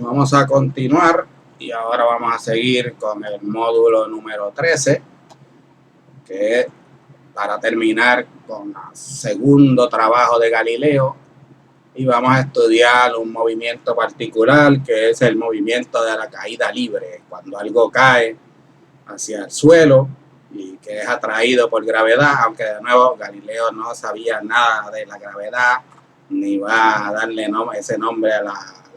Vamos a continuar y ahora vamos a seguir con el módulo número 13, que es para terminar con el segundo trabajo de Galileo, y vamos a estudiar un movimiento particular que es el movimiento de la caída libre, cuando algo cae hacia el suelo y que es atraído por gravedad, aunque de nuevo Galileo no sabía nada de la gravedad ni va a darle ese nombre a la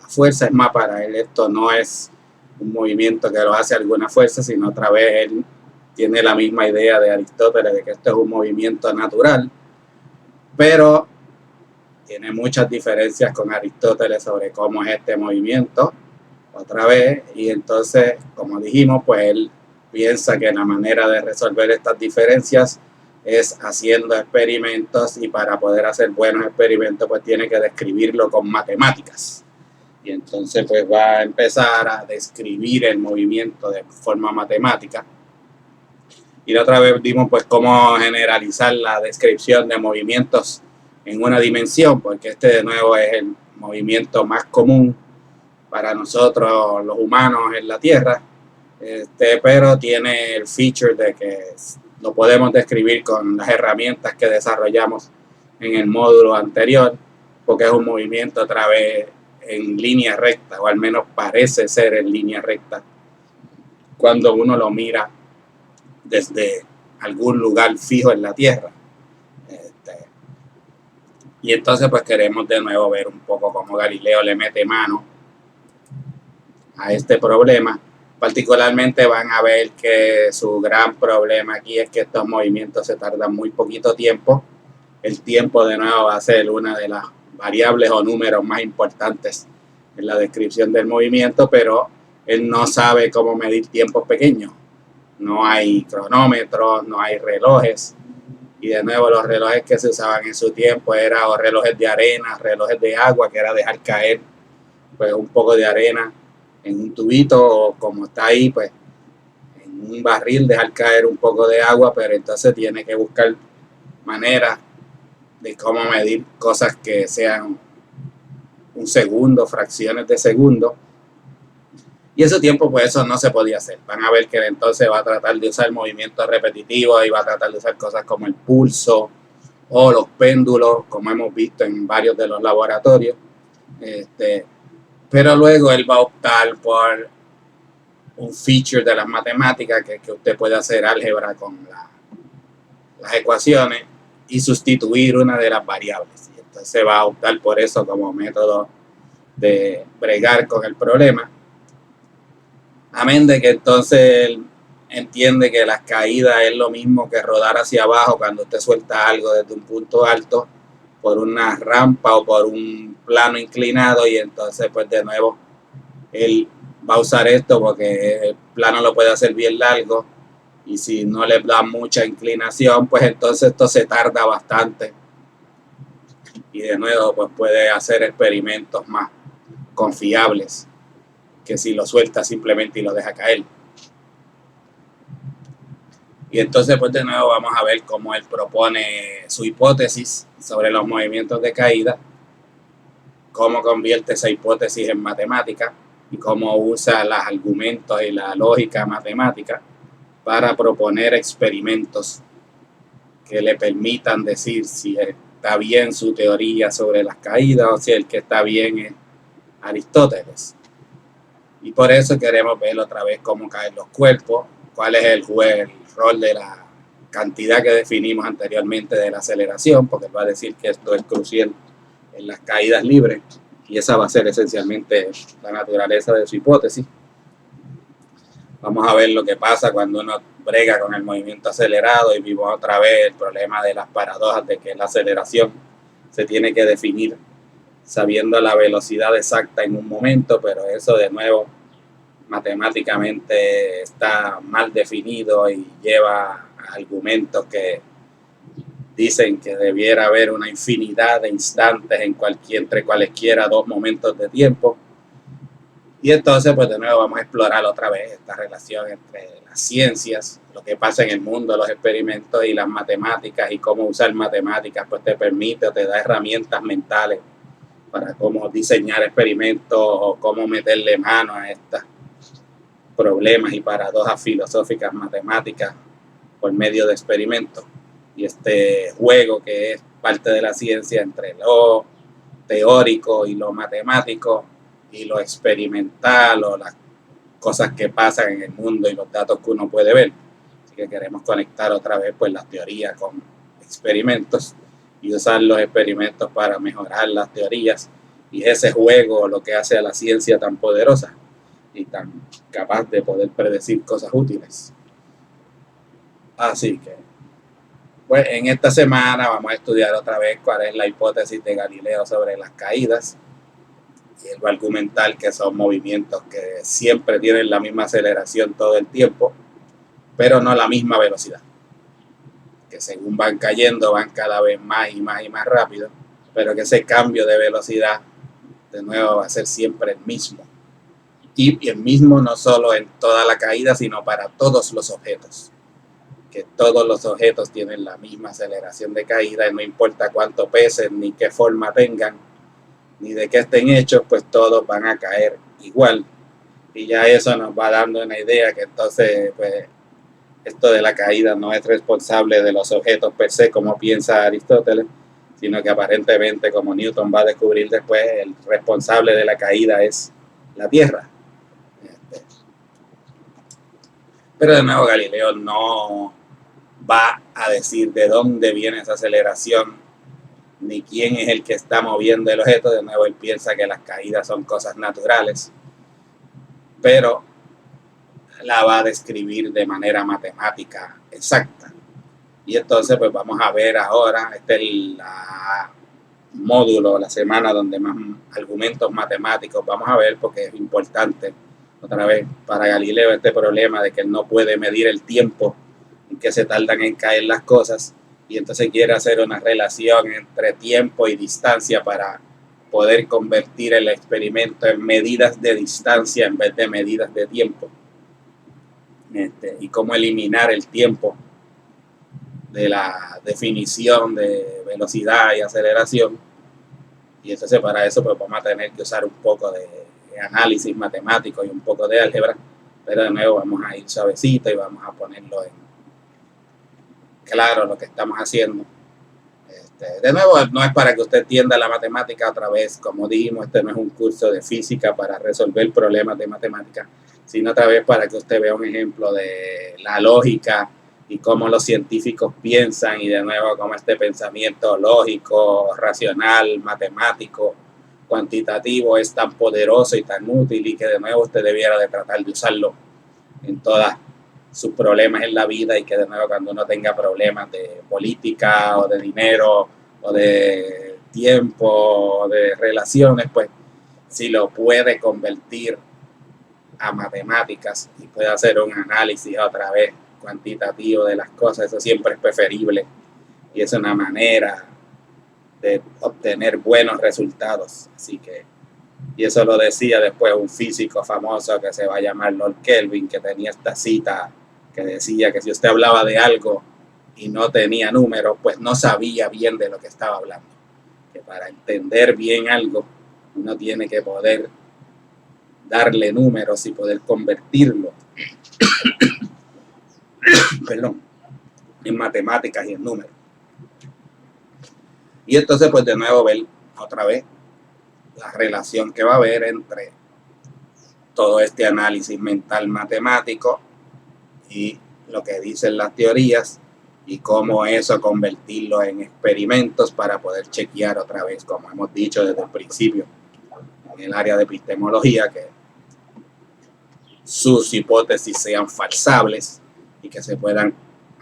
fuerza. Es más, para él esto no es un movimiento que lo hace alguna fuerza, sino otra vez él tiene la misma idea de Aristóteles de que esto es un movimiento natural, pero tiene muchas diferencias con Aristóteles sobre cómo es este movimiento, otra vez, y entonces, como dijimos, pues él piensa que la manera de resolver estas diferencias es haciendo experimentos, y para poder hacer buenos experimentos pues tiene que describirlo con matemáticas. Y entonces pues va a empezar a describir el movimiento de forma matemática. Y la otra vez vimos pues cómo generalizar la descripción de movimientos en una dimensión, porque este de nuevo es el movimiento más común para nosotros los humanos en la Tierra, pero tiene el feature de que lo podemos describir con las herramientas que desarrollamos en el módulo anterior, porque es un movimiento otra vez en línea recta, o al menos parece ser en línea recta, cuando uno lo mira desde algún lugar fijo en la Tierra. Y entonces pues queremos de nuevo ver un poco cómo Galileo le mete mano a este problema. Particularmente van a ver que su gran problema aquí es que estos movimientos se tardan muy poquito tiempo. El tiempo de nuevo va a ser una de las variables o números más importantes en la descripción del movimiento, pero él no sabe cómo medir tiempos pequeños. No hay cronómetros, no hay relojes, y de nuevo los relojes que se usaban en su tiempo eran o relojes de arena, relojes de agua, que era dejar caer pues un poco de arena en un tubito, o como está ahí pues en un barril dejar caer un poco de agua, pero entonces tiene que buscar maneras de cómo medir cosas que sean un segundo, fracciones de segundo, y ese tiempo pues eso no se podía hacer. Van a ver que entonces va a tratar de usar movimientos repetitivos y va a tratar de usar cosas como el pulso o los péndulos, como hemos visto en varios de los laboratorios, pero luego él va a optar por un feature de las matemáticas, que usted puede hacer álgebra con las ecuaciones y sustituir una de las variables. Y entonces va a optar por eso como método de bregar con el problema. Amén de que entonces él entiende que las caídas es lo mismo que rodar hacia abajo cuando usted suelta algo desde un punto alto por una rampa o por un plano inclinado, y entonces pues de nuevo él va a usar esto porque el plano lo puede hacer bien largo, y si no le da mucha inclinación pues entonces esto se tarda bastante, y de nuevo pues puede hacer experimentos más confiables que si lo suelta simplemente y lo deja caer. Y entonces pues de nuevo vamos a ver cómo él propone su hipótesis sobre los movimientos de caída, cómo convierte esa hipótesis en matemática y cómo usa los argumentos y la lógica matemática para proponer experimentos que le permitan decir si está bien su teoría sobre las caídas o si el que está bien es Aristóteles. Y por eso queremos ver otra vez cómo caen los cuerpos, cuál es el rol de la cantidad que definimos anteriormente de la aceleración, porque va a decir que esto es crucial en las caídas libres, y esa va a ser esencialmente la naturaleza de su hipótesis. Vamos a ver lo que pasa cuando uno brega con el movimiento acelerado, y vimos otra vez el problema de las paradojas de que la aceleración se tiene que definir sabiendo la velocidad exacta en un momento, pero eso de nuevo matemáticamente está mal definido y lleva a argumentos que dicen que debiera haber una infinidad de instantes entre cualesquiera dos momentos de tiempo. Y entonces pues de nuevo vamos a explorar otra vez esta relación entre las ciencias, lo que pasa en el mundo, los experimentos, y las matemáticas, y cómo usar matemáticas pues te permite o te da herramientas mentales para cómo diseñar experimentos o cómo meterle mano a estos problemas y paradojas filosóficas matemáticas por medio de experimentos. Y este juego que es parte de la ciencia entre lo teórico y lo matemático y lo experimental o las cosas que pasan en el mundo y los datos que uno puede ver. Así que queremos conectar otra vez pues las teorías con experimentos y usar los experimentos para mejorar las teorías, y ese juego lo que hace a la ciencia tan poderosa y tan capaz de poder predecir cosas útiles. Así que pues en esta semana vamos a estudiar otra vez cuál es la hipótesis de Galileo sobre las caídas, y él va a argumentar que son movimientos que siempre tienen la misma aceleración todo el tiempo, pero no la misma velocidad, que según van cayendo van cada vez más y más y más rápido, pero que ese cambio de velocidad de nuevo va a ser siempre el mismo, y el mismo no solo en toda la caída, sino para todos los objetos, que todos los objetos tienen la misma aceleración de caída, y no importa cuánto pesen, ni qué forma tengan, ni de qué estén hechos, pues todos van a caer igual. Y ya eso nos va dando una idea que entonces pues esto de la caída no es responsable de los objetos per se, como piensa Aristóteles, sino que aparentemente, como Newton va a descubrir después, el responsable de la caída es la Tierra. Pero de nuevo Galileo no va a decir de dónde viene esa aceleración, ni quién es el que está moviendo el objeto. De nuevo él piensa que las caídas son cosas naturales, pero la va a describir de manera matemática exacta. Y entonces pues vamos a ver ahora, este es el módulo, la semana donde más argumentos matemáticos vamos a ver, porque es importante otra vez para Galileo este problema de que él no puede medir el tiempo en que se tardan en caer las cosas, y entonces quiere hacer una relación entre tiempo y distancia para poder convertir el experimento en medidas de distancia en vez de medidas de tiempo, y cómo eliminar el tiempo de la definición de velocidad y aceleración. Y entonces para eso pues vamos a tener que usar un poco de análisis matemático y un poco de álgebra, pero de nuevo vamos a ir suavecito y vamos a ponerlo en claro lo que estamos haciendo. De nuevo, no es para que usted entienda la matemática otra vez, como dijimos, este no es un curso de física para resolver problemas de matemática, sino otra vez para que usted vea un ejemplo de la lógica y cómo los científicos piensan, y de nuevo cómo este pensamiento lógico, racional, matemático, cuantitativo es tan poderoso y tan útil, y que de nuevo usted debiera de tratar de usarlo en todas sus problemas en la vida, y que de nuevo cuando uno tenga problemas de política o de dinero o de tiempo o de relaciones, pues si lo puede convertir a matemáticas y puede hacer un análisis otra vez cuantitativo de las cosas, eso siempre es preferible, y es una manera de obtener buenos resultados. Así que, y eso lo decía después un físico famoso que se va a llamar Lord Kelvin, que tenía esta cita que decía que si usted hablaba de algo y no tenía números, pues no sabía bien de lo que estaba hablando. Que para entender bien algo, uno tiene que poder darle números y poder convertirlo perdón, en matemáticas y en números. Y entonces, pues de nuevo ver otra vez la relación que va a haber entre todo este análisis mental matemático y lo que dicen las teorías, y cómo eso convertirlo en experimentos para poder chequear otra vez, como hemos dicho desde el principio, en el área de epistemología, que sus hipótesis sean falsables y que se puedan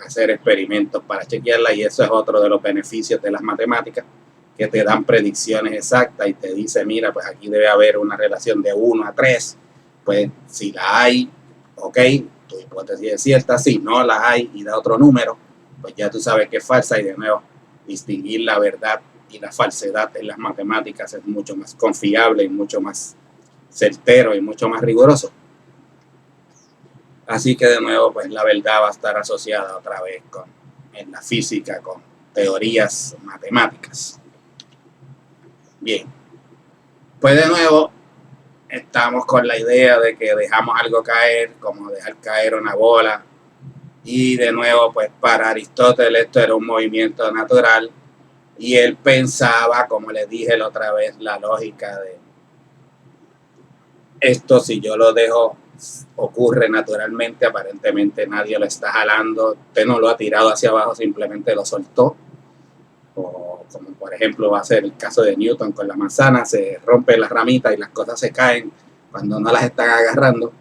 hacer experimentos para chequearla. Y eso es otro de los beneficios de las matemáticas, que te dan predicciones exactas y te dice, mira, pues aquí debe haber una relación de 1 a 3, pues si la hay, ok, tu hipótesis es cierta. Si no la hay y da otro número, pues ya tú sabes que es falsa. Y de nuevo, distinguir la verdad y la falsedad en las matemáticas es mucho más confiable y mucho más certero y mucho más riguroso. Así que de nuevo, pues la verdad va a estar asociada otra vez en la física con teorías matemáticas. Bien, Pues de nuevo, estamos con la idea de que dejamos algo caer, como dejar caer una bola. Y de nuevo, pues para Aristóteles esto era un movimiento natural. Y él pensaba, como les dije la otra vez, la lógica de esto, si yo lo dejo, ocurre naturalmente, aparentemente nadie lo está jalando, usted no lo ha tirado hacia abajo, simplemente lo soltó. O como por ejemplo va a ser el caso de Newton con la manzana, se rompe la ramita y las cosas se caen cuando no las están agarrando,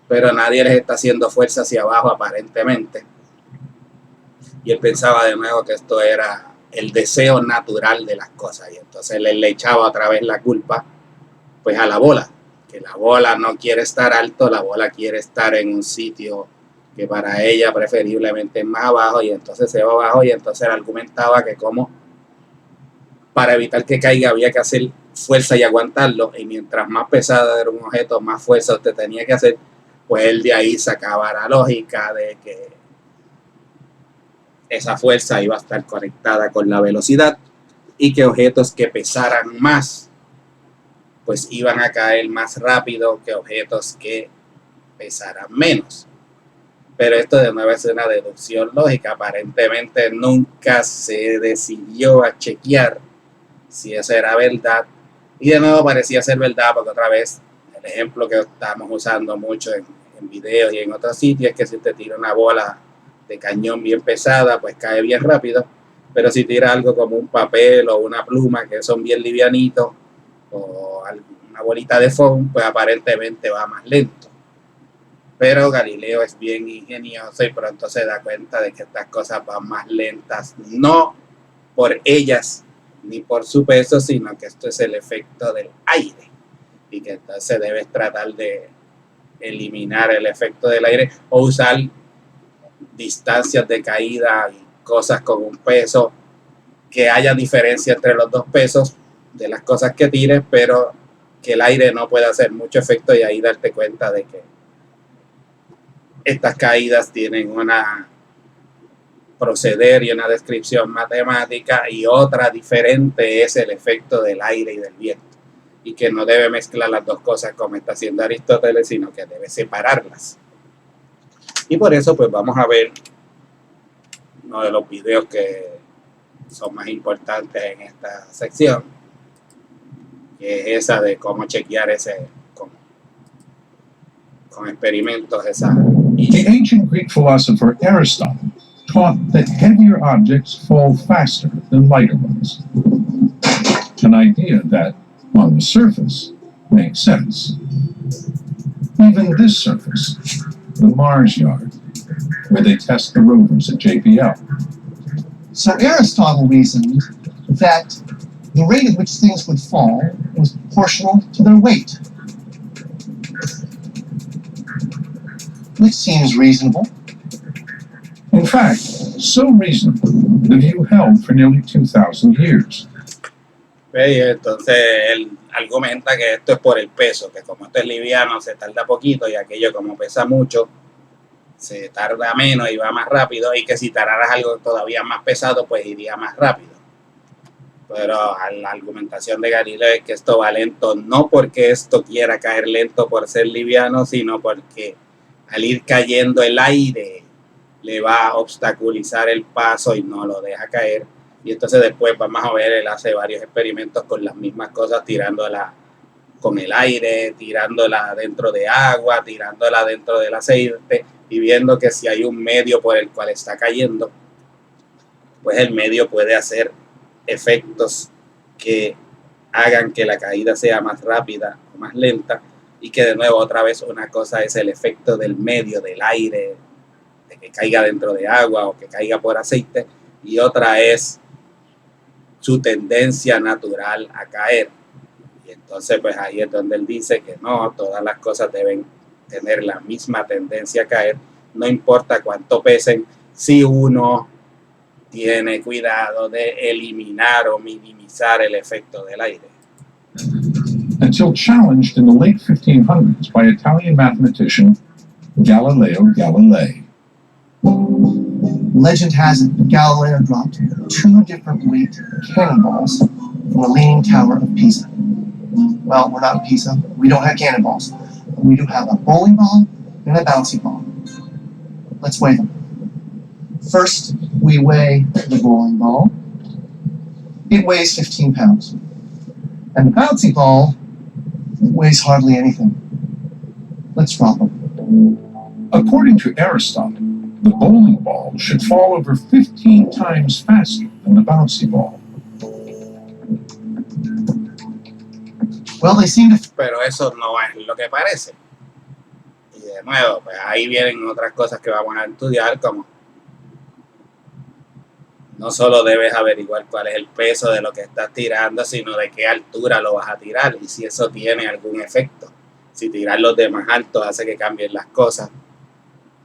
pero nadie les está haciendo fuerza hacia abajo aparentemente. Y él pensaba de nuevo que esto era el deseo natural de las cosas, y entonces él le echaba otra vez la culpa pues a la bola, que la bola no quiere estar alto, la bola quiere estar en un sitio que para ella preferiblemente es más abajo, y entonces se va abajo, y entonces él argumentaba que como para evitar que caiga había que hacer fuerza y aguantarlo, y mientras más pesado era un objeto, más fuerza usted tenía que hacer. Pues él de ahí sacaba la lógica de que esa fuerza iba a estar conectada con la velocidad, y que objetos que pesaran más pues iban a caer más rápido que objetos que pesaran menos. Pero esto de nuevo es una deducción lógica. Aparentemente nunca se decidió a chequear si eso era verdad. Y de nuevo parecía ser verdad, porque otra vez el ejemplo que estamos usando mucho en videos y en otros sitios es que si usted tira una bola de cañón bien pesada, pues cae bien rápido. Pero si tira algo como un papel o una pluma, que son bien livianitos, o una bolita de foam, pues aparentemente va más lento. Pero Galileo es bien ingenioso y pronto se da cuenta de que estas cosas van más lentas, no por ellas ni por su peso, sino que esto es el efecto del aire, y que entonces debes tratar de eliminar el efecto del aire o usar distancias de caída y cosas con un peso que haya diferencia entre los dos pesos de las cosas que tires, pero que el aire no pueda hacer mucho efecto, y ahí darte cuenta de que estas caídas tienen una proceder y una descripción matemática, y otra diferente es el efecto del aire y del viento, y que no debe mezclar las dos cosas como está haciendo Aristóteles, sino que debe separarlas. Y por eso pues vamos a ver uno de los videos que son más importantes en esta sección, que es esa de cómo chequear ese con experimentos esa. The ancient Greek philosopher Aristotle taught that heavier objects fall faster than lighter ones. An idea that, on the surface, makes sense. Even this surface, the Mars Yard, where they test the rovers at JPL. So Aristotle reasoned that the rate at which things would fall was proportional to their weight, which seems reasonable. In fact, so reasonable, the view held for nearly 2,000 years. Y entonces él argumenta que esto es por el peso, que como esto es liviano se tarda poquito, y aquello como pesa mucho se tarda menos y va más rápido, y que si tararas algo todavía más pesado pues iría más rápido. Pero la argumentación de Galileo es que esto va lento, no porque esto quiera caer lento por ser liviano, sino porque al ir cayendo el aire le va a obstaculizar el paso y no lo deja caer. Y entonces después vamos a ver, él hace varios experimentos con las mismas cosas, tirándola con el aire, tirándola dentro de agua, tirándola dentro del aceite, y viendo que si hay un medio por el cual está cayendo, pues el medio puede hacer efectos que hagan que la caída sea más rápida o más lenta, y que de nuevo otra vez una cosa es el efecto del medio, del aire, de que caiga dentro de agua o que caiga por aceite, y otra es su tendencia natural a caer. Y entonces pues ahí es donde él dice que no, todas las cosas deben tener la misma tendencia a caer, no importa cuánto pesen, si uno tiene cuidado de eliminar o minimizar el efecto del aire. Until challenged in the late 1500s by Italian mathematician Galileo Galilei. Legend has it that Galileo dropped 2 different weight cannonballs from the Leaning Tower of Pisa. Well, we're not in Pisa. We don't have cannonballs. But we do have a bowling ball and a bouncy ball. Let's weigh them. First, we weigh the bowling ball. It weighs 15 pounds. And the bouncy ball weighs hardly anything. Let's drop them. According to Aristotle, the bowling ball should fall over 15 times faster than the bouncy ball. Well, they seem to Pero eso no es lo que parece. Y de nuevo, pues ahí vienen otras cosas que vamos a estudiar, como no solo debes averiguar cuál es el peso de lo que estás tirando, sino de qué altura lo vas a tirar y si eso tiene algún efecto. Si tirarlos de más alto hace que cambien las cosas,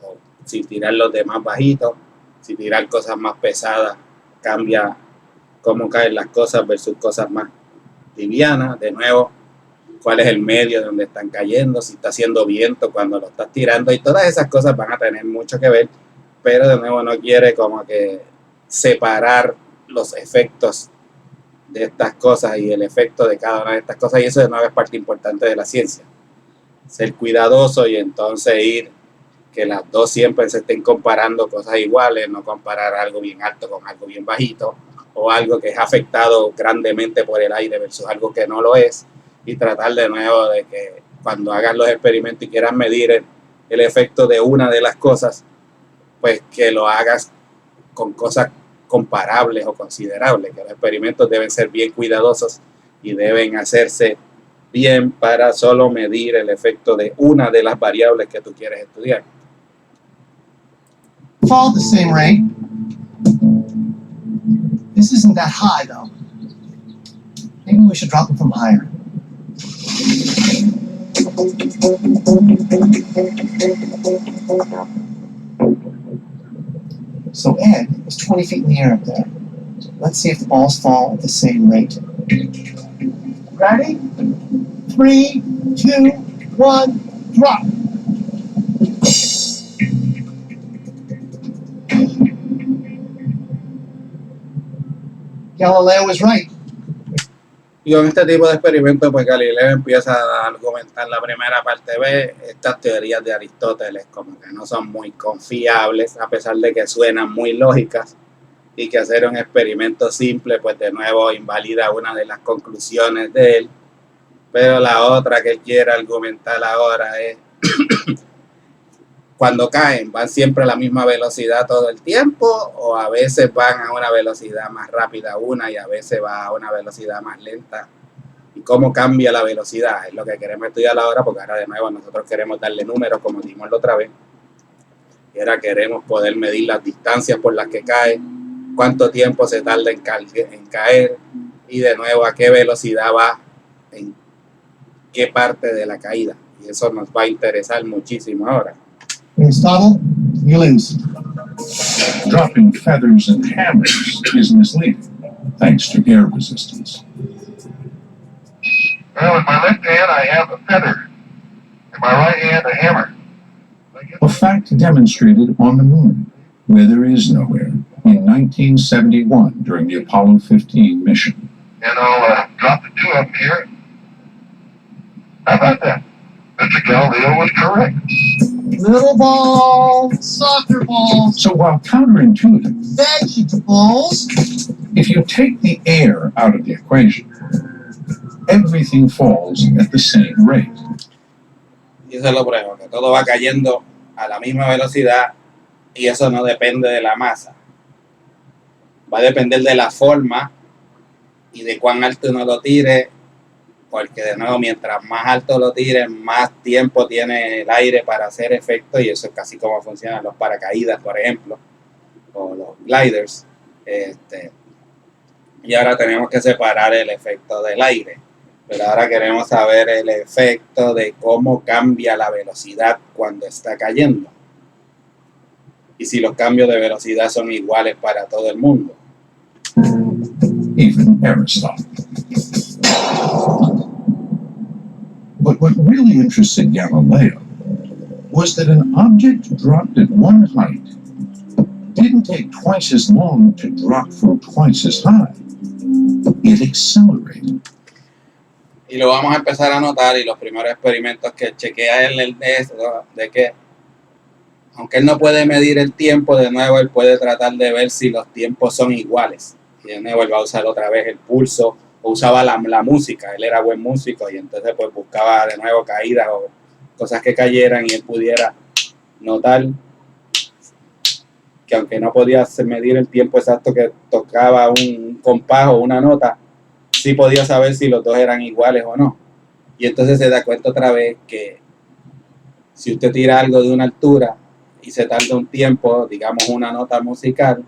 o si tirarlos de más bajito, si tirar cosas más pesadas cambia cómo caen las cosas versus cosas más livianas. De nuevo, cuál es el medio donde están cayendo, si está haciendo viento cuando lo estás tirando, y todas esas cosas van a tener mucho que ver, pero de nuevo no quiere como que separar los efectos de estas cosas y el efecto de cada una de estas cosas, y eso de nuevo es parte importante de la ciencia. Ser cuidadoso y entonces ir que las dos siempre se estén comparando cosas iguales, no comparar algo bien alto con algo bien bajito, o algo que es afectado grandemente por el aire versus algo que no lo es, y tratar de nuevo de que cuando hagas los experimentos y quieras medir el efecto de una de las cosas, pues que lo hagas con cosas comparables o considerables, que los experimentos deben ser bien cuidadosos y deben hacerse bien para solo medir el efecto de una de las variables que tú quieres estudiar. fall at the same rate. This isn't that high, though. Maybe we should drop them from higher. So Ed is 20 feet in the air up there. Let's see if the balls fall at the same rate. Ready? 3, 2, 1, drop. Galileo was right. Y con este tipo de experimentos, pues Galileo empieza a argumentar la primera parte B, estas teorías de Aristóteles como que no son muy confiables, a pesar de que suenan muy lógicas, y que hacer un experimento simple, pues de nuevo invalida una de las conclusiones de él. Pero la otra que él quiere argumentar ahora es cuando caen, ¿van siempre a la misma velocidad todo el tiempo? ¿O a veces van a una velocidad más rápida una y a veces va a una velocidad más lenta? ¿Y cómo cambia la velocidad? Es lo que queremos estudiar ahora, porque ahora de nuevo nosotros queremos darle números como dimos la otra vez. Y ahora queremos poder medir las distancias por las que cae, cuánto tiempo se tarda en caer y de nuevo a qué velocidad va en qué parte de la caída. Y eso nos va a interesar muchísimo ahora. Aristotle, you lose. Dropping feathers and hammers is misleading, thanks to air resistance. Well, in my left hand I have a feather. In my right hand a hammer. A fact demonstrated on the moon, where there is no air, in 1971 during the Apollo 15 mission. And I'll drop the two of them here. How about that? Mr. Galileo was correct. Little balls, soccer balls, So while counterintuitive, vegetables. if you take the air out of the equation, everything falls at the same rate. Y eso es lo prueba, que todo va cayendo a la misma velocidad y eso no depende de la masa. Va a depender de la forma y de cuán alto uno lo tire, porque de nuevo mientras más alto lo tire, más tiempo tiene el aire para hacer efecto, y eso es casi como funcionan los paracaídas, por ejemplo, o los gliders. Y ahora tenemos que separar el efecto del aire. Pero ahora queremos saber el efecto de cómo cambia la velocidad cuando está cayendo. Y si los cambios de velocidad son iguales para todo el mundo. Even Aristotle. But what really interested Galileo was that an object dropped at one height didn't take twice as long to drop from twice as high. It accelerated. Y lo vamos a empezar a notar, y los primeros experimentos que chequea él de eso, de que aunque él no puede medir el tiempo, de nuevo él puede tratar de ver si los tiempos son iguales. Y de nuevo él va a usar otra vez el pulso, o usaba la música, él era buen músico, y entonces pues buscaba de nuevo caídas o cosas que cayeran, y él pudiera notar que aunque no podía medir el tiempo exacto que tocaba un compás o una nota, sí podía saber si los dos eran iguales o no. Y entonces se da cuenta otra vez que si usted tira algo de una altura y se tarda un tiempo, digamos una nota musical,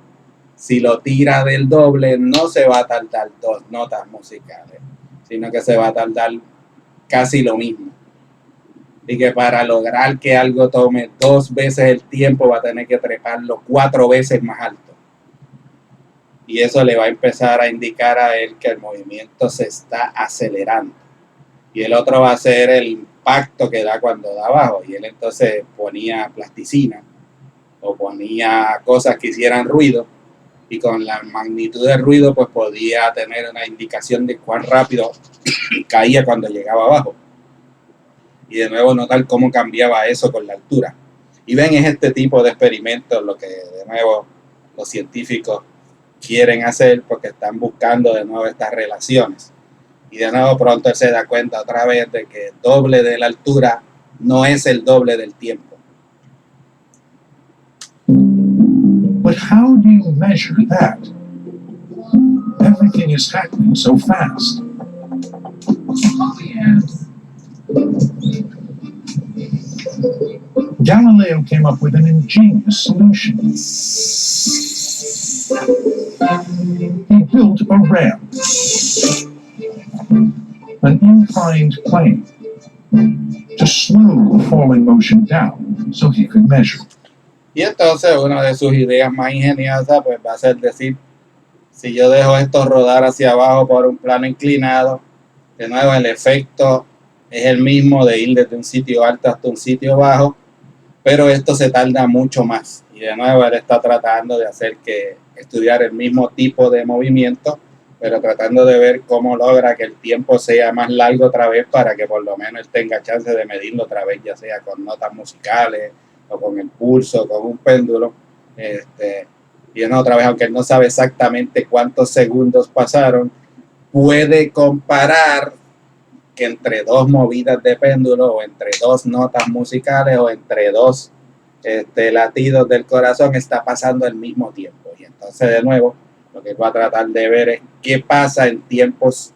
si lo tira del doble no se va a tardar 2 notas musicales, sino que se va a tardar casi lo mismo. Y que para lograr que algo tome 2 veces el tiempo va a tener que treparlo 4 veces más alto. Y eso le va a empezar a indicar a él que el movimiento se está acelerando. Y el otro va a ser el impacto que da cuando da abajo. Y él entonces ponía plasticina o ponía cosas que hicieran ruido, y con la magnitud del ruido pues podía tener una indicación de cuán rápido caía cuando llegaba abajo. Y de nuevo notar cómo cambiaba eso con la altura. Y ven, es este tipo de experimentos lo que de nuevo los científicos quieren hacer, porque están buscando de nuevo estas relaciones. Y de nuevo pronto él se da cuenta otra vez de que el doble de la altura no es el doble del tiempo. But how do you measure that? Everything is happening so fast. Galileo came up with an ingenious solution. He built a ramp, an inclined plane, to slow the falling motion down so he could measure. Y entonces una de sus ideas más ingeniosas pues va a ser decir, si yo dejo esto rodar hacia abajo por un plano inclinado, de nuevo el efecto es el mismo de ir desde un sitio alto hasta un sitio bajo, pero esto se tarda mucho más. Y de nuevo él está tratando de hacer que estudiar el mismo tipo de movimiento, pero tratando de ver cómo logra que el tiempo sea más largo otra vez, para que por lo menos él tenga chance de medirlo otra vez, ya sea con notas musicales o con el pulso, con un péndulo. Y otra vez, aunque él no sabe exactamente cuántos segundos pasaron, puede comparar que entre 2 movidas de péndulo, o entre 2 notas musicales, o entre 2 latidos del corazón está pasando al mismo tiempo. Y entonces de nuevo lo que va a tratar de ver es qué pasa en tiempos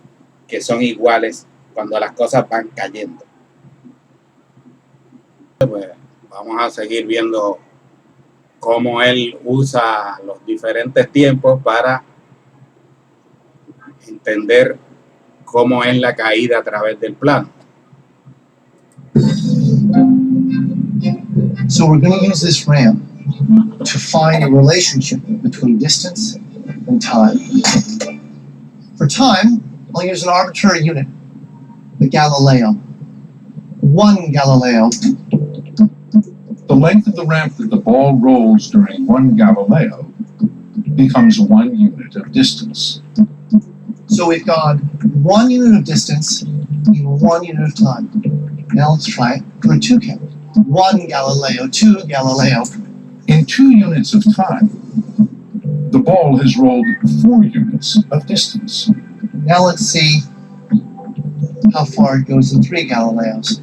que son iguales cuando las cosas van cayendo. Pues vamos a seguir viendo cómo él usa los diferentes tiempos para entender cómo es la caída a través del plano. So we're going to use this ramp to find a relationship between distance and time. For time, I'll use an arbitrary unit, the Galileo. 1 Galileo. The length of the ramp that the ball rolls during 1 Galileo becomes 1 unit of distance. So we've got 1 unit of distance in 1 unit of time. Now let's try it for a 2 count. 1 Galileo, 2 Galileo. In 2 units of time, the ball has rolled 4 units of distance. Now let's see how far it goes in 3 Galileos.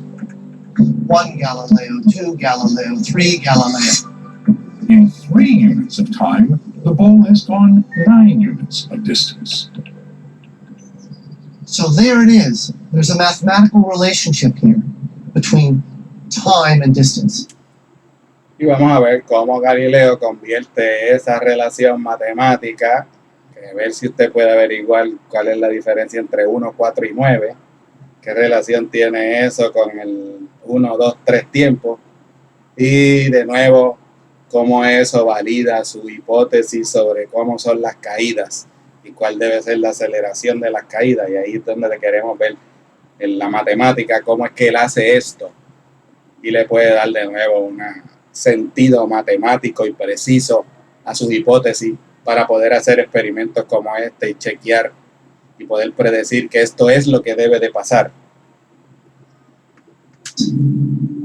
1 Galileo, 2 Galileo, 3 Galileo. In 3 units of time, the ball has gone 9 units of distance. So there it is. There's a mathematical relationship here between time and distance. Y vamos a ver cómo Galileo convierte esa relación matemática, que ver si usted puede averiguar cuál es la diferencia entre 1, 4 y 9, qué relación tiene eso con el 1, 2, 3 tiempos, y de nuevo cómo eso valida su hipótesis sobre cómo son las caídas y cuál debe ser la aceleración de las caídas. Y ahí es donde le queremos ver en la matemática cómo es que él hace esto, y le puede dar de nuevo un sentido matemático y preciso a sus hipótesis para poder hacer experimentos como este y chequear y poder predecir que esto es lo que debe de pasar.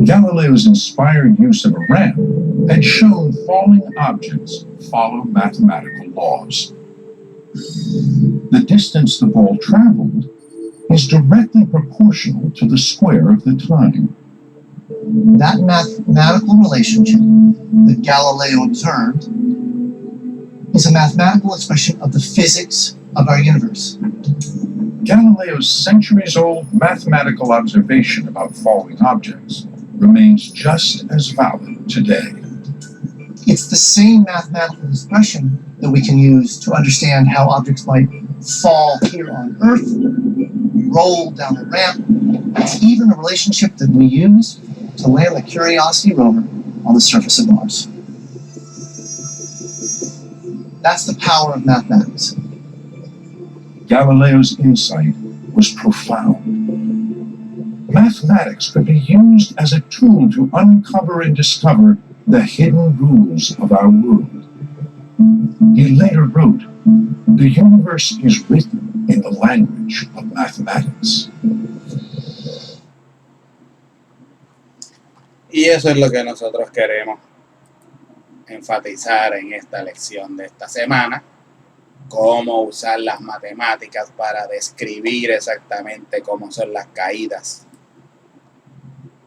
Galileo's inspired use of a ramp had shown falling objects follow mathematical laws. The distance the ball traveled is directly proportional to the square of the time. That mathematical relationship that Galileo observed is a mathematical expression of the physics of our universe. Galileo's centuries-old mathematical observation about falling objects remains just as valid today. It's the same mathematical expression that we can use to understand how objects might fall here on Earth, roll down a ramp. It's even a relationship that we use to land the Curiosity rover on the surface of Mars. That's the power of mathematics. Galileo's insight was profound. Mathematics could be used as a tool to uncover and discover the hidden rules of our world. He later wrote, "The universe is written in the language of mathematics." Y eso es lo que nosotros queremos enfatizar en esta lección de esta semana, cómo usar las matemáticas para describir exactamente cómo son las caídas.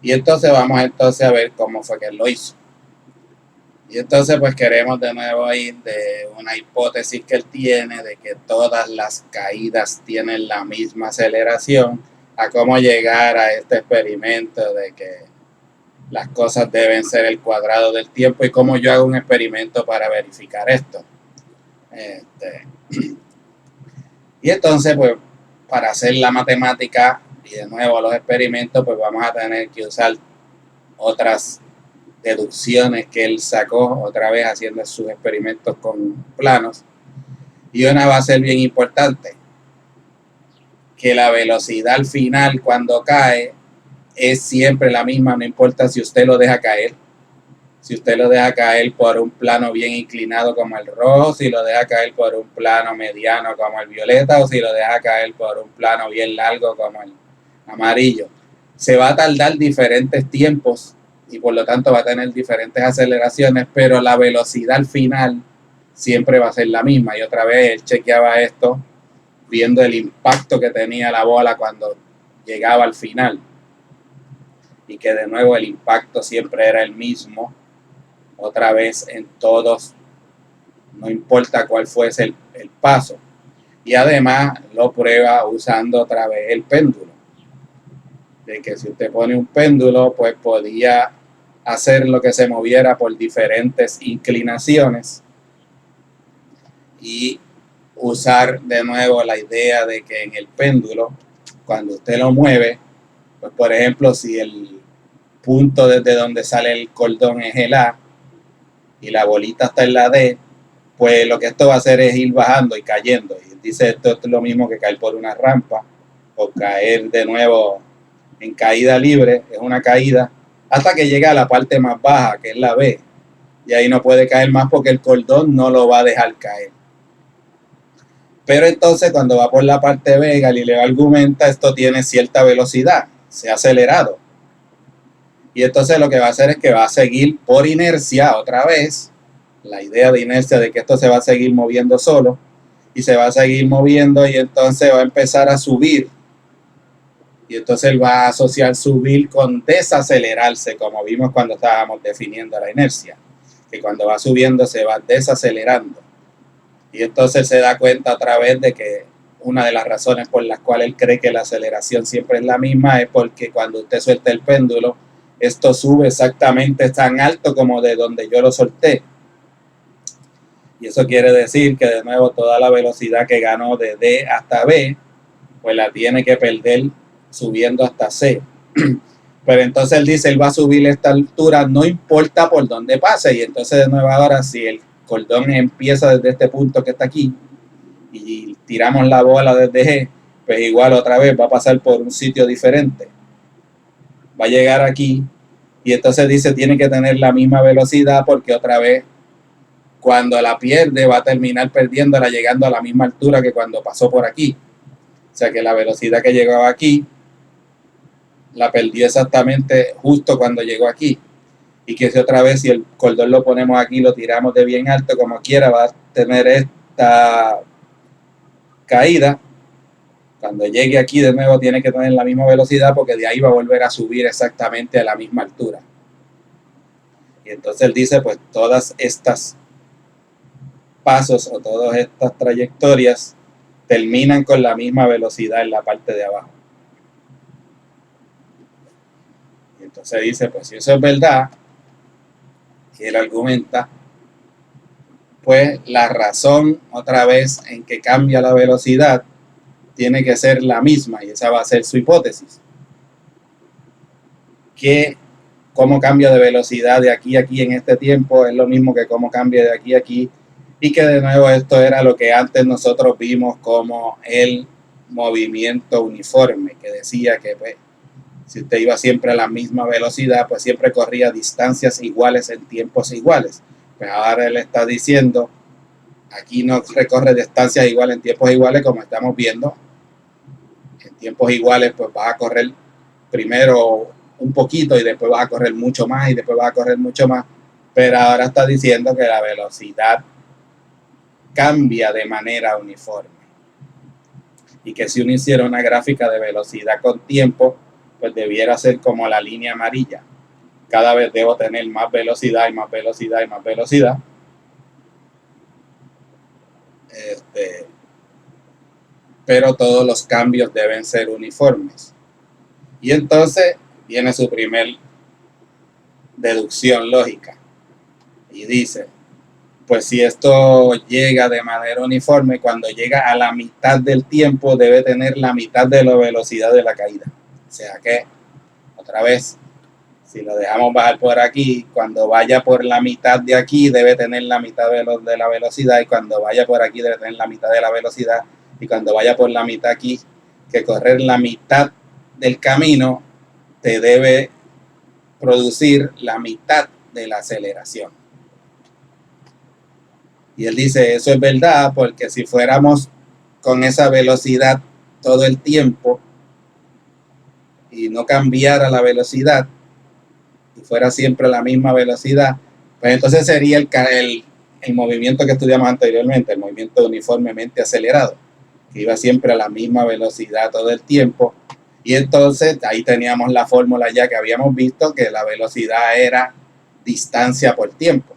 Y entonces vamos a ver cómo fue que él lo hizo. Y entonces pues queremos de nuevo ir de una hipótesis que él tiene de que todas las caídas tienen la misma aceleración, a cómo llegar a este experimento de que las cosas deben ser el cuadrado del tiempo y cómo yo hago un experimento para verificar esto. Y entonces pues para hacer la matemática y de nuevo los experimentos pues vamos a tener que usar otras deducciones que él sacó otra vez haciendo sus experimentos con planos, y una va a ser bien importante, que la velocidad al final cuando cae es siempre la misma, no importa si usted lo deja caer. Si usted lo deja caer por un plano bien inclinado como el rojo, si lo deja caer por un plano mediano como el violeta, o si lo deja caer por un plano bien largo como el amarillo, se va a tardar diferentes tiempos y por lo tanto va a tener diferentes aceleraciones, pero la velocidad al final siempre va a ser la misma. Y otra vez él chequeaba esto viendo el impacto que tenía la bola cuando llegaba al final, y que de nuevo el impacto siempre era el mismo, otra vez en todos, no importa cuál fuese el paso. Y además lo prueba usando otra vez el péndulo, de que si usted pone un péndulo pues podía hacer lo que se moviera por diferentes inclinaciones, y usar de nuevo la idea de que en el péndulo cuando usted lo mueve, pues por ejemplo si el punto desde donde sale el cordón es el A y la bolita está en la D, pues lo que esto va a hacer es ir bajando y cayendo. Y dice, esto es lo mismo que caer por una rampa o caer de nuevo en caída libre, es una caída hasta que llega a la parte más baja, que es la B, y ahí no puede caer más porque el cordón no lo va a dejar caer. Pero entonces cuando va por la parte B, Galileo argumenta, esto tiene cierta velocidad, se ha acelerado. Y entonces lo que va a hacer es que va a seguir por inercia otra vez, la idea de inercia de que esto se va a seguir moviendo solo, y se va a seguir moviendo y entonces va a empezar a subir. Y entonces él va a asociar subir con desacelerarse, como vimos cuando estábamos definiendo la inercia, que cuando va subiendo se va desacelerando. Y entonces se da cuenta otra vez de que una de las razones por las cuales él cree que la aceleración siempre es la misma es porque cuando usted suelta el péndulo, esto sube exactamente tan alto como de donde yo lo solté. Y eso quiere decir que de nuevo toda la velocidad que ganó de D hasta B, pues la tiene que perder subiendo hasta C. Pero entonces él dice, él va a subir esta altura, no importa por dónde pase. Y entonces de nuevo ahora, si el cordón empieza desde este punto que está aquí y tiramos la bola desde G, pues igual otra vez va a pasar por un sitio diferente. Va a llegar aquí y entonces dice, tiene que tener la misma velocidad porque otra vez cuando la pierde va a terminar perdiéndola llegando a la misma altura que cuando pasó por aquí. O sea que la velocidad que llegaba aquí la perdió exactamente justo cuando llegó aquí. Y que si otra vez, si el cordón lo ponemos aquí, lo tiramos de bien alto, como quiera, va a tener esta caída. Cuando llegue aquí de nuevo tiene que tener la misma velocidad, porque de ahí va a volver a subir exactamente a la misma altura. Y entonces él dice, pues todas estas pasos o todas estas trayectorias terminan con la misma velocidad en la parte de abajo. Y entonces dice, pues si eso es verdad, y él argumenta, pues la razón otra vez en que cambia la velocidad tiene que ser la misma, y esa va a ser su hipótesis. Que cómo cambia de velocidad de aquí a aquí en este tiempo es lo mismo que cómo cambia de aquí a aquí, y que de nuevo esto era lo que antes nosotros vimos como el movimiento uniforme, que decía que pues, si usted iba siempre a la misma velocidad, pues siempre corría distancias iguales en tiempos iguales. Pues ahora él está diciendo, aquí no recorre distancias iguales en tiempos iguales, como estamos viendo. En tiempos iguales, pues vas a correr primero un poquito y después vas a correr mucho más y después vas a correr mucho más. Pero ahora está diciendo que la velocidad cambia de manera uniforme. Y que si uno hiciera una gráfica de velocidad con tiempo, pues debiera ser como la línea amarilla. Cada vez debo tener más velocidad y más velocidad y más velocidad. Pero todos los cambios deben ser uniformes. Y entonces viene su primer deducción lógica. Y dice, pues si esto llega de manera uniforme, cuando llega a la mitad del tiempo debe tener la mitad de la velocidad de la caída. O sea que, otra vez, si lo dejamos bajar por aquí, cuando vaya por la mitad de aquí debe tener la mitad de la velocidad, y cuando vaya por aquí debe tener la mitad de la velocidad, y cuando vaya por la mitad aquí, que correr la mitad del camino te debe producir la mitad de la aceleración. Y él dice, eso es verdad, porque si fuéramos con esa velocidad todo el tiempo y no cambiara la velocidad y fuera siempre la misma velocidad, pues entonces sería el movimiento que estudiamos anteriormente, el movimiento uniformemente acelerado, que iba siempre a la misma velocidad todo el tiempo. Y entonces ahí teníamos la fórmula ya que habíamos visto, que la velocidad era distancia por tiempo.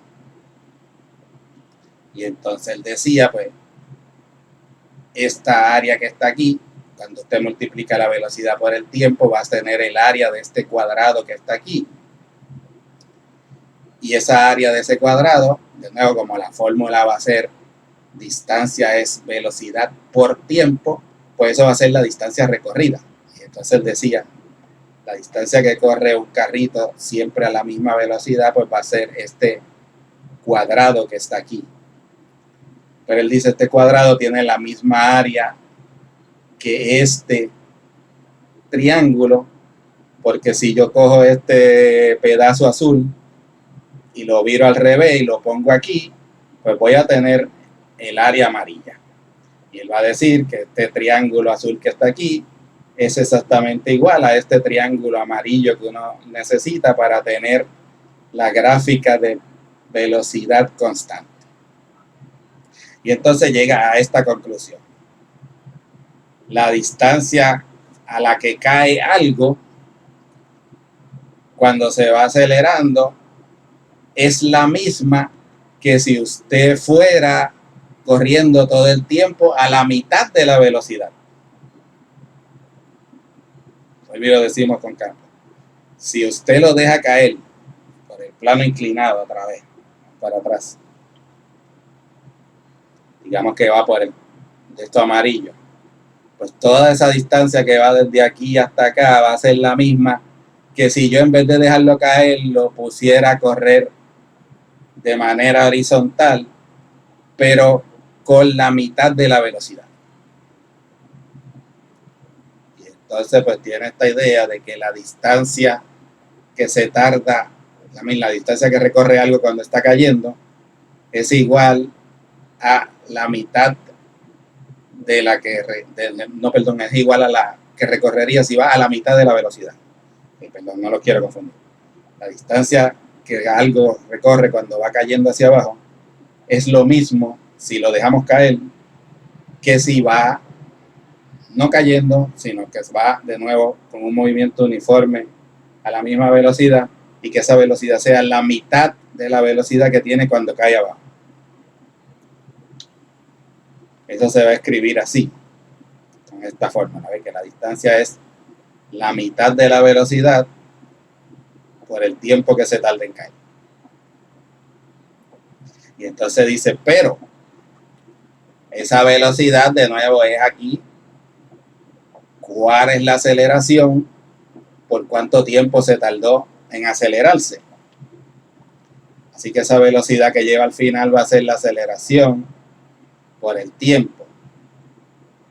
Y entonces él decía, pues, esta área que está aquí, cuando usted multiplica la velocidad por el tiempo, vas a tener el área de este cuadrado que está aquí. Y esa área de ese cuadrado, de nuevo, como la fórmula va a ser distancia es velocidad por tiempo, pues eso va a ser la distancia recorrida. Y entonces él decía, la distancia que corre un carrito siempre a la misma velocidad, pues va a ser este cuadrado que está aquí. Pero él dice, este cuadrado tiene la misma área que este triángulo, porque si yo cojo este pedazo azul y lo viro al revés y lo pongo aquí, pues voy a tener el área amarilla. Y él va a decir que este triángulo azul que está aquí es exactamente igual a este triángulo amarillo que uno necesita para tener la gráfica de velocidad constante. Y entonces llega a esta conclusión. La distancia a la que cae algo cuando se va acelerando es la misma que si usted fuera corriendo todo el tiempo a la mitad de la velocidad. Hoy lo decimos con calma. Si usted lo deja caer por el plano inclinado otra vez, para atrás, digamos que va por de esto amarillo, pues toda esa distancia que va desde aquí hasta acá va a ser la misma que si yo en vez de dejarlo caer lo pusiera a correr de manera horizontal, pero con la mitad de la velocidad. Y entonces pues tiene esta idea de que la distancia que se tarda, la distancia que recorre algo cuando está cayendo, es igual a la mitad de la que, no, perdón, es igual a la que recorrería si va a la mitad de la velocidad. Perdón, no lo quiero confundir. La distancia que algo recorre cuando va cayendo hacia abajo es lo mismo si lo dejamos caer que si va no cayendo, sino que va de nuevo con un movimiento uniforme a la misma velocidad y que esa velocidad sea la mitad de la velocidad que tiene cuando cae abajo. Eso se va a escribir así, con esta fórmula, ¿ves? Que la distancia es la mitad de la velocidad por el tiempo que se tarda en caer. Y entonces dice, pero esa velocidad de nuevo es aquí. ¿Cuál es la aceleración? ¿Por cuánto tiempo se tardó en acelerarse? Así que esa velocidad que lleva al final va a ser la aceleración por el tiempo.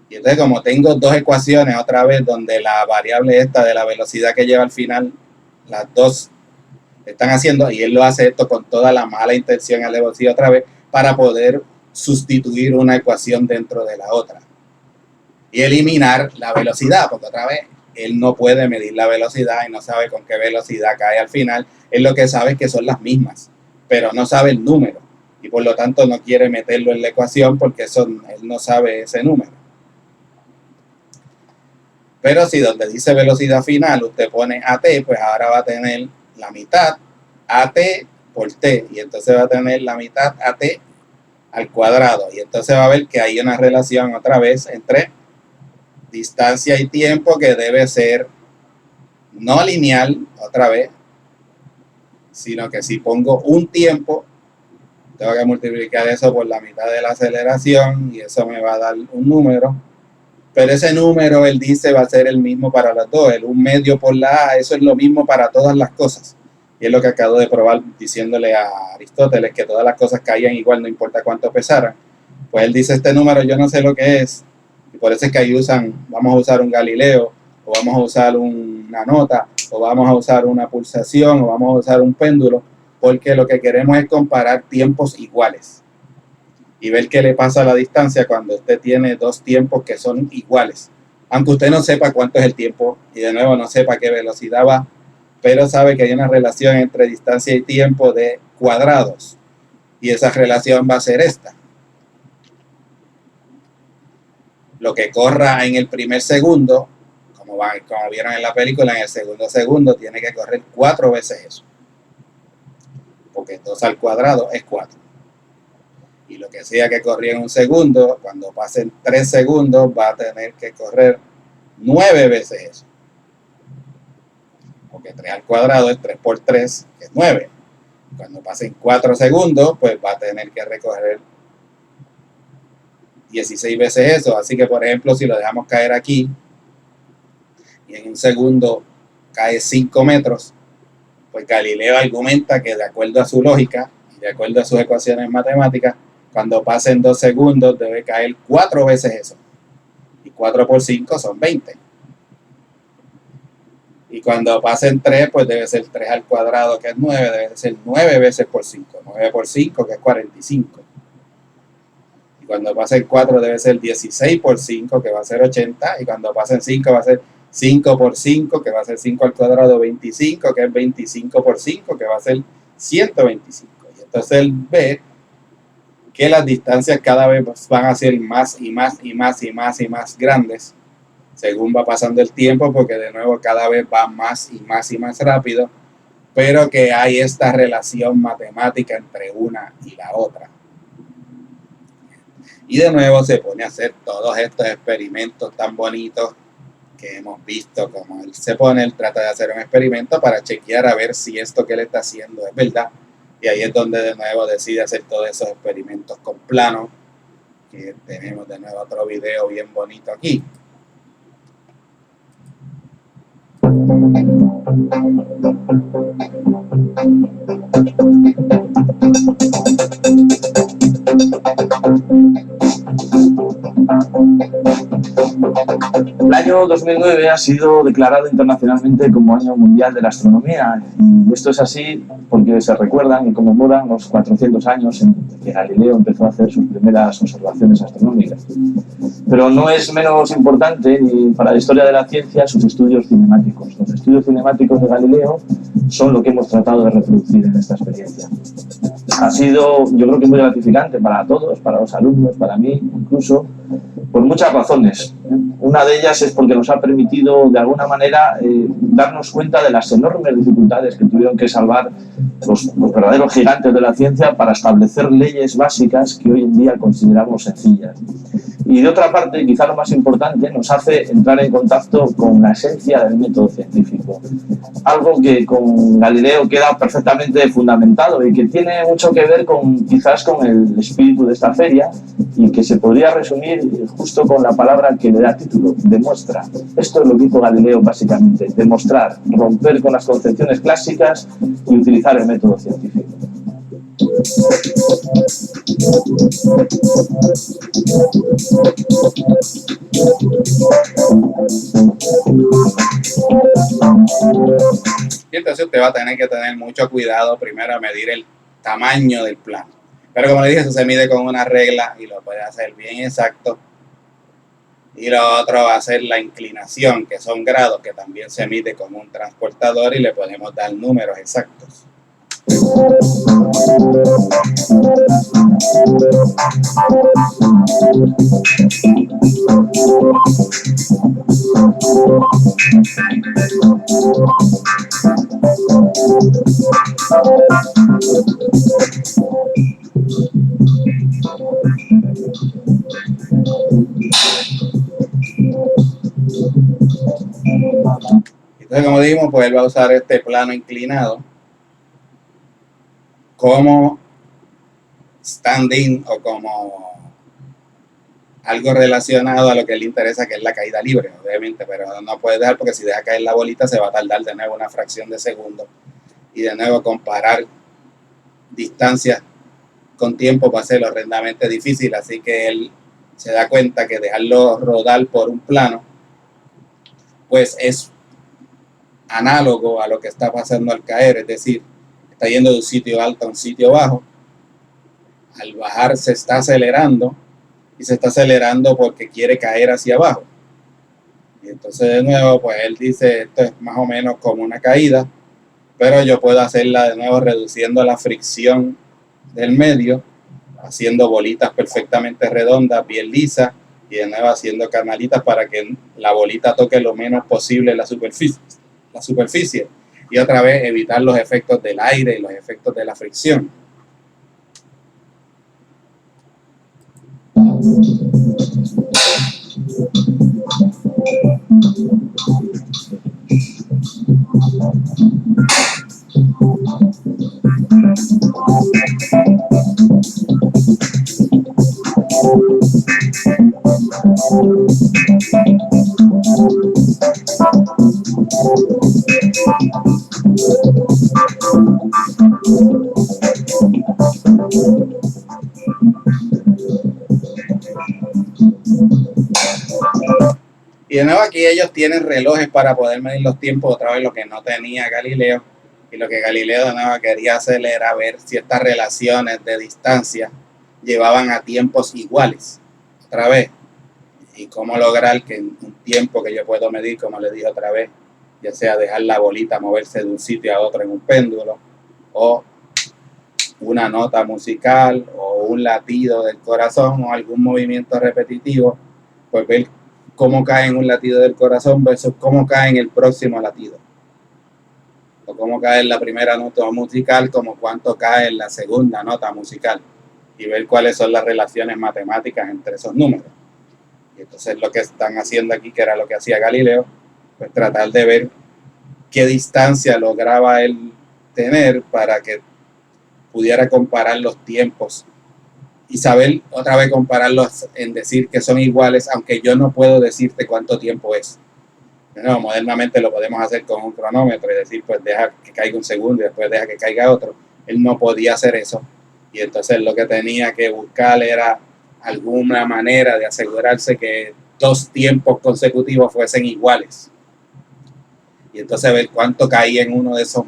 Y entonces, como tengo dos ecuaciones otra vez donde la variable esta de la velocidad que lleva al final, las dos están haciendo, y él lo hace esto con toda la mala intención al decir otra vez, para poder sustituir una ecuación dentro de la otra y eliminar la velocidad, porque otra vez él no puede medir la velocidad y no sabe con qué velocidad cae al final. Él lo que sabe es que son las mismas, pero no sabe el número y por lo tanto no quiere meterlo en la ecuación porque él no sabe ese número. Pero si donde dice velocidad final usted pone AT, pues ahora va a tener la mitad AT por T, y entonces va a tener la mitad AT al cuadrado, y entonces va a ver que hay una relación otra vez entre distancia y tiempo que debe ser no lineal otra vez, sino que si pongo un tiempo, tengo que multiplicar eso por la mitad de la aceleración y eso me va a dar un número. Pero ese número, él dice, va a ser el mismo para las dos. El 1/2 por la A, eso es lo mismo para todas las cosas. Y es lo que acabo de probar diciéndole a Aristóteles, que todas las cosas caían igual, no importa cuánto pesaran. Pues él dice, este número yo no sé lo que es. Y por eso es que ahí vamos a usar un Galileo, o vamos a usar una nota, o vamos a usar una pulsación, o vamos a usar un péndulo, porque lo que queremos es comparar tiempos iguales y ver qué le pasa a la distancia cuando usted tiene dos tiempos que son iguales. Aunque usted no sepa cuánto es el tiempo y de nuevo no sepa qué velocidad va, pero sabe que hay una relación entre distancia y tiempo de cuadrados y esa relación va a ser esta. Lo que corra en el primer segundo, como vieron en la película, en el segundo segundo tiene que correr 4 veces eso, porque 2 al cuadrado es 4. Y lo que sea que corría en un segundo, cuando pasen 3 segundos va a tener que correr 9 veces eso, porque 3 al cuadrado es 3 por 3, que es 9. Cuando pasen 4 segundos, pues va a tener que recorrer 16 veces eso. Así que, por ejemplo, si lo dejamos caer aquí y en un segundo cae 5 metros, pues Galileo argumenta que de acuerdo a su lógica y de acuerdo a sus ecuaciones matemáticas, cuando pasen 2 segundos debe caer 4 veces eso. Y 4 por 5 son 20. Y cuando pasen 3, pues debe ser 3 al cuadrado, que es 9, debe ser 9 veces por 5. 9 por 5, que es 45. Y cuando pasen 4 debe ser 16 por 5, que va a ser 80. Y cuando pasen 5 va a ser 5 por 5, que va a ser 5 al cuadrado, 25, que es 25 por 5, que va a ser 125. Y entonces él ve que las distancias cada vez van a ser más y más y más y más y más grandes según va pasando el tiempo, porque de nuevo cada vez va más y más y más rápido, pero que hay esta relación matemática entre una y la otra. Y de nuevo se pone a hacer todos estos experimentos tan bonitos que hemos visto, como él trata de hacer un experimento para chequear a ver si esto que él está haciendo es verdad. Y ahí es donde de nuevo decide hacer todos esos experimentos con planos, que tenemos de nuevo otro video bien bonito aquí. El año 2009 ha sido declarado internacionalmente como Año Mundial de la Astronomía, y esto es así porque se recuerdan y conmemoran los 400 años en que Galileo empezó a hacer sus primeras observaciones astronómicas. Pero no es menos importante ni para la historia de la ciencia sus estudios cinemáticos. Los estudios cinemáticos de Galileo son lo que hemos tratado de reproducir en esta experiencia. Ha sido, yo creo que muy gratificante para todos, para los alumnos, para mí incluso, por muchas razones. Una de ellas es porque nos ha permitido, de alguna manera, darnos cuenta de las enormes dificultades que tuvieron que salvar los verdaderos gigantes de la ciencia para establecer leyes básicas que hoy en día consideramos sencillas. Y de otra parte, quizá lo más importante, nos hace entrar en contacto con la esencia del método científico. Algo que con Galileo queda perfectamente fundamentado y que tiene mucho que ver quizás con el espíritu de esta feria, y que se podría resumir justo con la palabra que le da título: demuestra. Esto es lo que hizo Galileo básicamente: demostrar, romper con las concepciones clásicas y utilizar el método científico. Y entonces usted va a tener que tener mucho cuidado primero a medir el tamaño del plano. Pero como le dije, eso se mide con una regla y lo puede hacer bien exacto. Y lo otro va a ser la inclinación, que son grados, que también se mide con un transportador y le podemos dar números exactos. Entonces, como dijimos, pues él va a usar este plano inclinado como stand-in o como algo relacionado a lo que le interesa, que es la caída libre, obviamente, pero no puede dejar, porque si deja caer la bolita se va a tardar de nuevo una fracción de segundo, y de nuevo comparar distancias con tiempo va a ser horrendamente difícil. Así que él se da cuenta que dejarlo rodar por un plano pues es análogo a lo que está pasando al caer, es decir, está yendo de un sitio alto a un sitio bajo. Al bajar se está acelerando, y se está acelerando porque quiere caer hacia abajo. Y entonces de nuevo, pues él dice, esto es más o menos como una caída, pero yo puedo hacerla de nuevo reduciendo la fricción del medio, haciendo bolitas perfectamente redondas, bien lisas, y de nuevo haciendo canalitas para que la bolita toque lo menos posible la superficie. Y otra vez evitar los efectos del aire y los efectos de la fricción. Y de nuevo aquí ellos tienen relojes para poder medir los tiempos, otra vez lo que no tenía Galileo. Y lo que Galileo de nuevo quería hacer era ver si estas relaciones de distancia llevaban a tiempos iguales, otra vez. Y cómo lograr que en un tiempo que yo puedo medir, como le dije otra vez, ya sea dejar la bolita moverse de un sitio a otro en un péndulo, o una nota musical, o un latido del corazón, o algún movimiento repetitivo, pues ver cómo cae en un latido del corazón versus cómo cae en el próximo latido. O cómo cae en la primera nota musical, como cuánto cae en la segunda nota musical. Y ver cuáles son las relaciones matemáticas entre esos números. Y entonces lo que están haciendo aquí, que era lo que hacía Galileo, pues tratar de ver qué distancia lograba él tener para que pudiera comparar los tiempos y saber otra vez compararlos en decir que son iguales, aunque yo no puedo decirte cuánto tiempo es. No, modernamente lo podemos hacer con un cronómetro y decir, pues deja que caiga un segundo y después deja que caiga otro. Él no podía hacer eso, y entonces lo que tenía que buscar era alguna manera de asegurarse que dos tiempos consecutivos fuesen iguales. Y entonces ver cuánto caía en uno de esos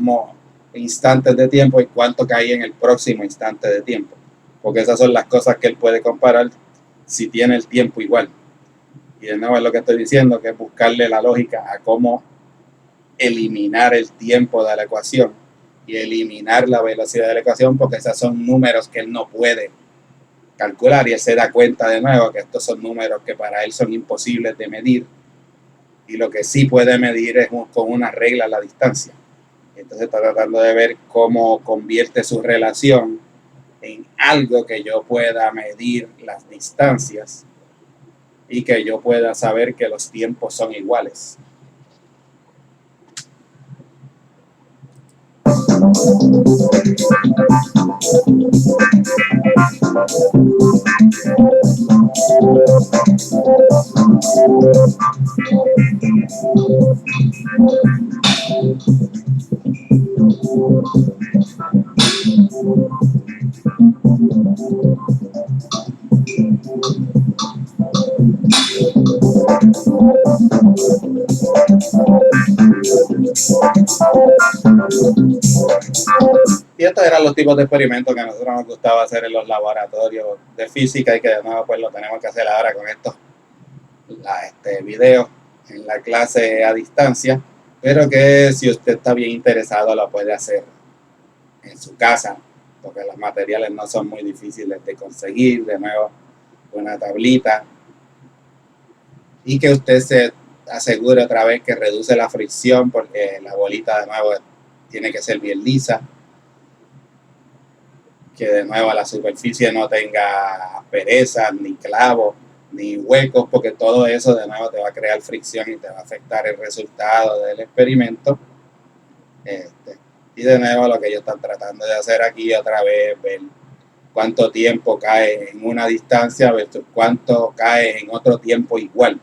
instantes de tiempo y cuánto caía en el próximo instante de tiempo. Porque esas son las cosas que él puede comparar si tiene el tiempo igual. Y de nuevo es lo que estoy diciendo, que es buscarle la lógica a cómo eliminar el tiempo de la ecuación y eliminar la velocidad de la ecuación, porque esos son números que él no puede calcular y él se da cuenta de nuevo que estos son números que para él son imposibles de medir y lo que sí puede medir es con una regla la distancia. Entonces está tratando de ver cómo convierte su relación en algo que yo pueda medir las distancias y que yo pueda saber que los tiempos son iguales. Y estos eran los tipos de experimentos que a nosotros nos gustaba hacer en los laboratorios de física y que de nuevo pues lo tenemos que hacer ahora con estos videos en la clase a distancia, pero que si usted está bien interesado lo puede hacer en su casa, porque los materiales no son muy difíciles de conseguir. De nuevo, una tablita, y que usted se asegure otra vez que reduce la fricción, porque la bolita de nuevo tiene que ser bien lisa, que de nuevo la superficie no tenga asperezas, ni clavos, ni huecos, porque todo eso de nuevo te va a crear fricción y te va a afectar el resultado del experimento. Y de nuevo lo que ellos están tratando de hacer aquí otra vez, ver cuánto tiempo cae en una distancia versus cuánto cae en otro tiempo igual.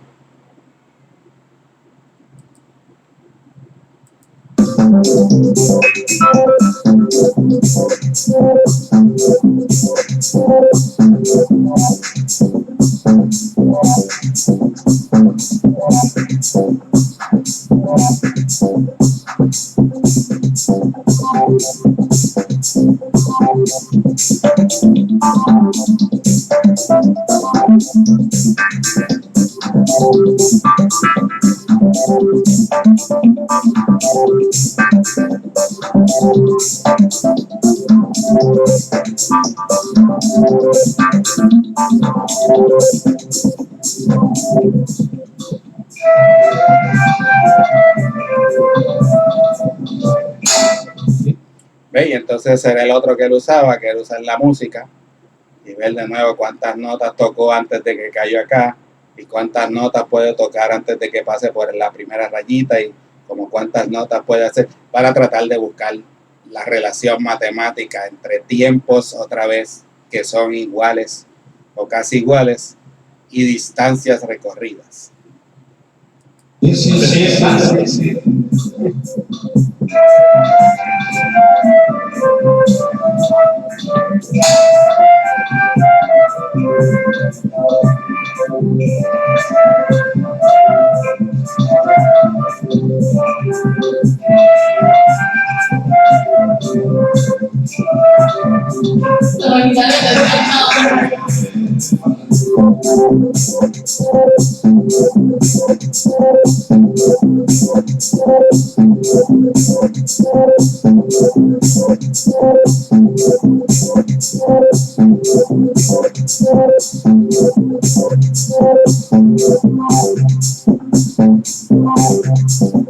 ¿Ve? Y entonces era el otro que él usaba, que era usar la música y ver de nuevo cuántas notas tocó antes de que cayó acá y cuántas notas puede tocar antes de que pase por la primera rayita y como cuántas notas puede hacer para tratar de buscar la relación matemática entre tiempos otra vez que son iguales o casi iguales y distancias recorridas. Sí.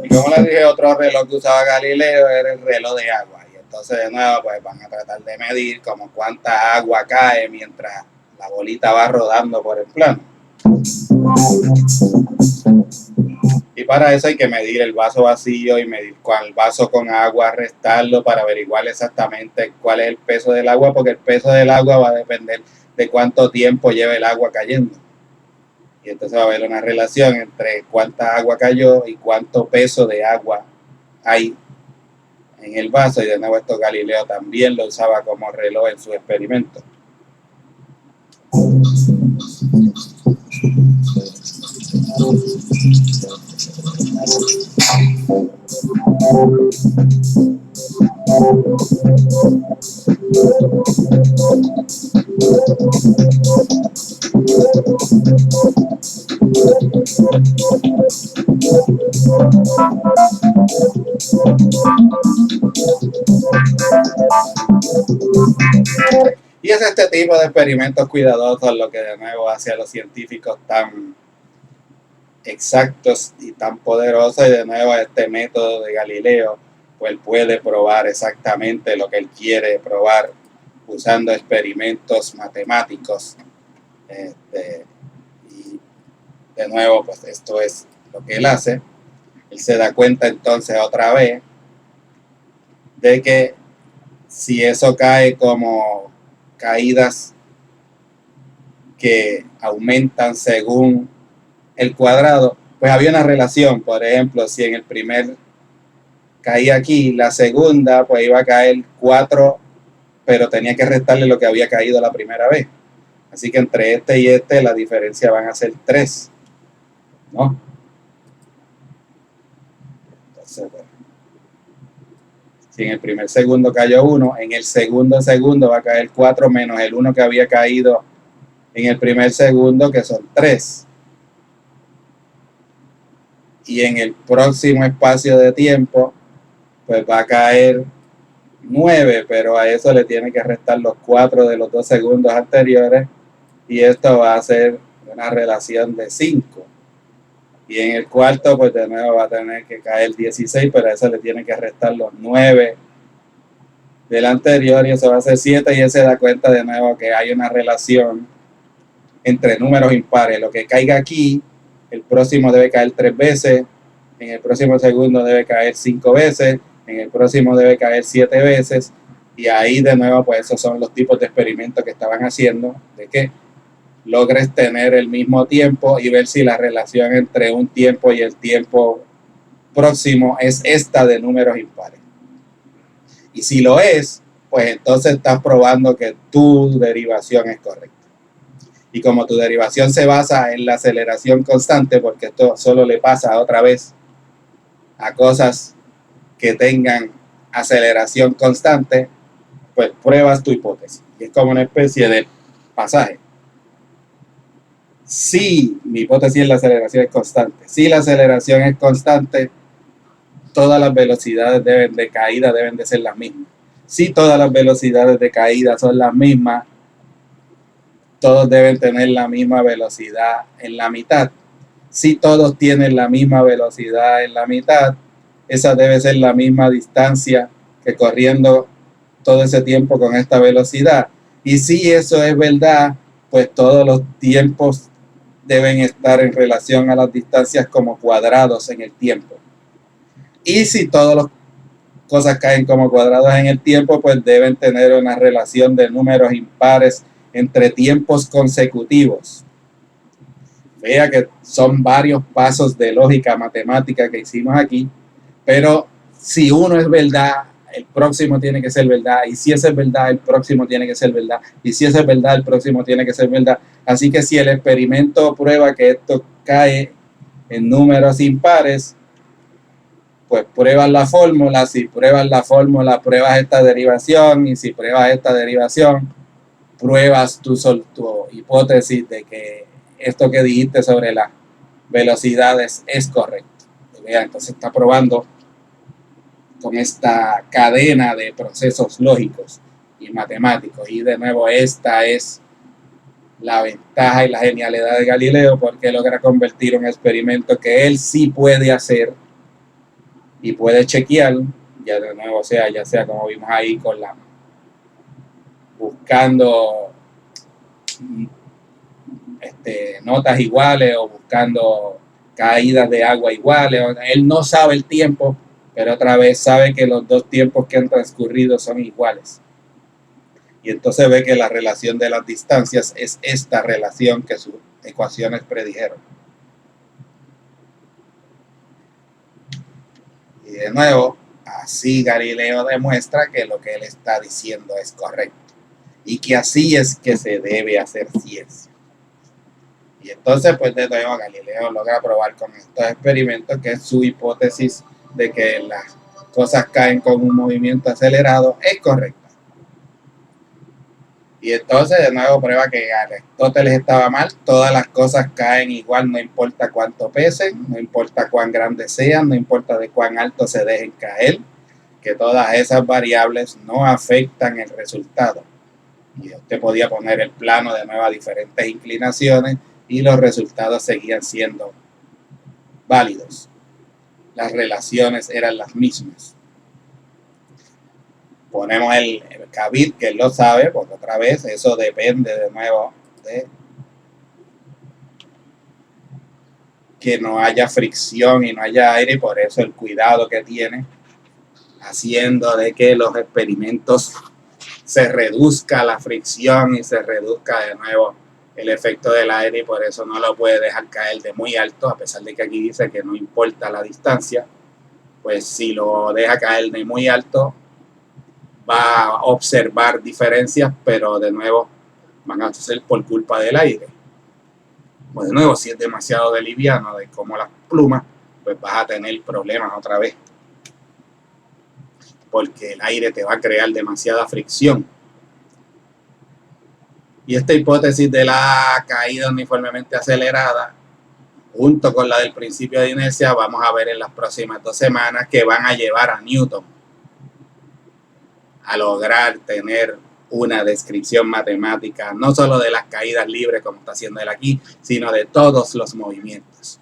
Y como les dije, otro reloj que usaba Galileo era el reloj de agua. Y entonces de nuevo pues van a tratar de medir como cuánta agua cae mientras la bolita va rodando por el plano. Y para eso hay que medir el vaso vacío y medir el vaso con agua, restarlo para averiguar exactamente cuál es el peso del agua, porque el peso del agua va a depender de cuánto tiempo lleva el agua cayendo. Y entonces va a haber una relación entre cuánta agua cayó y cuánto peso de agua hay en el vaso. Y de nuevo esto Galileo también lo usaba como reloj en sus experimentos. Y es este tipo de experimentos cuidadosos lo que de nuevo hace a los científicos tan exactos y tan poderosos, y de nuevo este método de Galileo pues puede probar exactamente lo que él quiere probar usando experimentos matemáticos. Y de nuevo pues esto es lo que él hace. Él se da cuenta entonces otra vez de que si eso cae como caídas que aumentan según el cuadrado, pues había una relación. Por ejemplo, si en el primer caía aquí, la segunda pues iba a caer 4, pero tenía que restarle lo que había caído la primera vez. Así que entre este y este la diferencia van a ser 3, ¿no? Entonces, bueno, si en el primer segundo cayó 1, en el segundo va a caer 4 menos el 1 que había caído en el primer segundo, que son 3. Y en el próximo espacio de tiempo, pues va a caer 9, pero a eso le tiene que restar los 4 de los 2 segundos anteriores, y esto va a ser una relación de 5. Y en el cuarto, pues de nuevo va a tener que caer 16, pero a eso le tiene que restar los 9 del anterior, y eso va a ser 7, y él se da cuenta de nuevo que hay una relación entre números impares. Lo que caiga aquí, el próximo debe caer 3 veces, en el próximo segundo debe caer 5 veces, en el próximo debe caer 7 veces, y ahí de nuevo pues esos son los tipos de experimentos que estaban haciendo, de que logres tener el mismo tiempo y ver si la relación entre un tiempo y el tiempo próximo es esta de números impares. Y si lo es, pues entonces estás probando que tu derivación es correcta. Y como tu derivación se basa en la aceleración constante, porque esto solo le pasa otra vez a cosas que tengan aceleración constante, pues pruebas tu hipótesis. Y es como una especie de pasaje. Si mi hipótesis es la aceleración es constante, si la aceleración es constante, todas las velocidades de caída deben de ser las mismas. Si todas las velocidades de caída son las mismas, todos deben tener la misma velocidad en la mitad. Si todos tienen la misma velocidad en la mitad, esa debe ser la misma distancia que corriendo todo ese tiempo con esta velocidad. Y si eso es verdad, pues todos los tiempos deben estar en relación a las distancias como cuadrados en el tiempo. Y si todas las cosas caen como cuadrados en el tiempo, pues deben tener una relación de números impares entre tiempos consecutivos. Vea que son varios pasos de lógica matemática que hicimos aquí, pero si uno es verdad, el próximo tiene que ser verdad, y si ese es verdad, el próximo tiene que ser verdad, y si ese es verdad, el próximo tiene que ser verdad. Así que si el experimento prueba que esto cae en números impares, pues pruebas la fórmula. Si pruebas la fórmula, pruebas esta derivación, y si pruebas esta derivación, pruebas tu hipótesis de que esto que dijiste sobre las velocidades es correcto. Entonces está probando con esta cadena de procesos lógicos y matemáticos. Y de nuevo, esta es la ventaja y la genialidad de Galileo, porque logra convertir un experimento que él sí puede hacer y puede chequear, ya de nuevo, ya sea como vimos ahí con la buscando notas iguales o buscando caídas de agua iguales. Él no sabe el tiempo, pero otra vez sabe que los dos tiempos que han transcurrido son iguales. Y entonces ve que la relación de las distancias es esta relación que sus ecuaciones predijeron. Y de nuevo, así Galileo demuestra que lo que él está diciendo es correcto. Y que así es que se debe hacer ciencia. Y entonces, pues de nuevo, Galileo logra probar con estos experimentos que su hipótesis de que las cosas caen con un movimiento acelerado es correcta. Y entonces de nuevo prueba que Aristóteles estaba mal, todas las cosas caen igual, no importa cuánto pesen, no importa cuán grandes sean, no importa de cuán alto se dejen caer, que todas esas variables no afectan el resultado. Y usted podía poner el plano de nuevo a diferentes inclinaciones y los resultados seguían siendo válidos. Las relaciones eran las mismas. Ponemos el cabid, que él lo sabe, porque otra vez eso depende de nuevo de que no haya fricción y no haya aire, y por eso el cuidado que tiene haciendo de que los experimentos se reduzca la fricción y se reduzca de nuevo el efecto del aire, y por eso no lo puede dejar caer de muy alto, a pesar de que aquí dice que no importa la distancia. Pues si lo deja caer de muy alto, va a observar diferencias, pero de nuevo van a ser por culpa del aire. Pues de nuevo, si es demasiado de liviano, de como las plumas, pues vas a tener problemas otra vez, porque el aire te va a crear demasiada fricción. Y esta hipótesis de la caída uniformemente acelerada, junto con la del principio de inercia, vamos a ver en las próximas 2 semanas, que van a llevar a Newton a lograr tener una descripción matemática, no solo de las caídas libres como está haciendo él aquí, sino de todos los movimientos.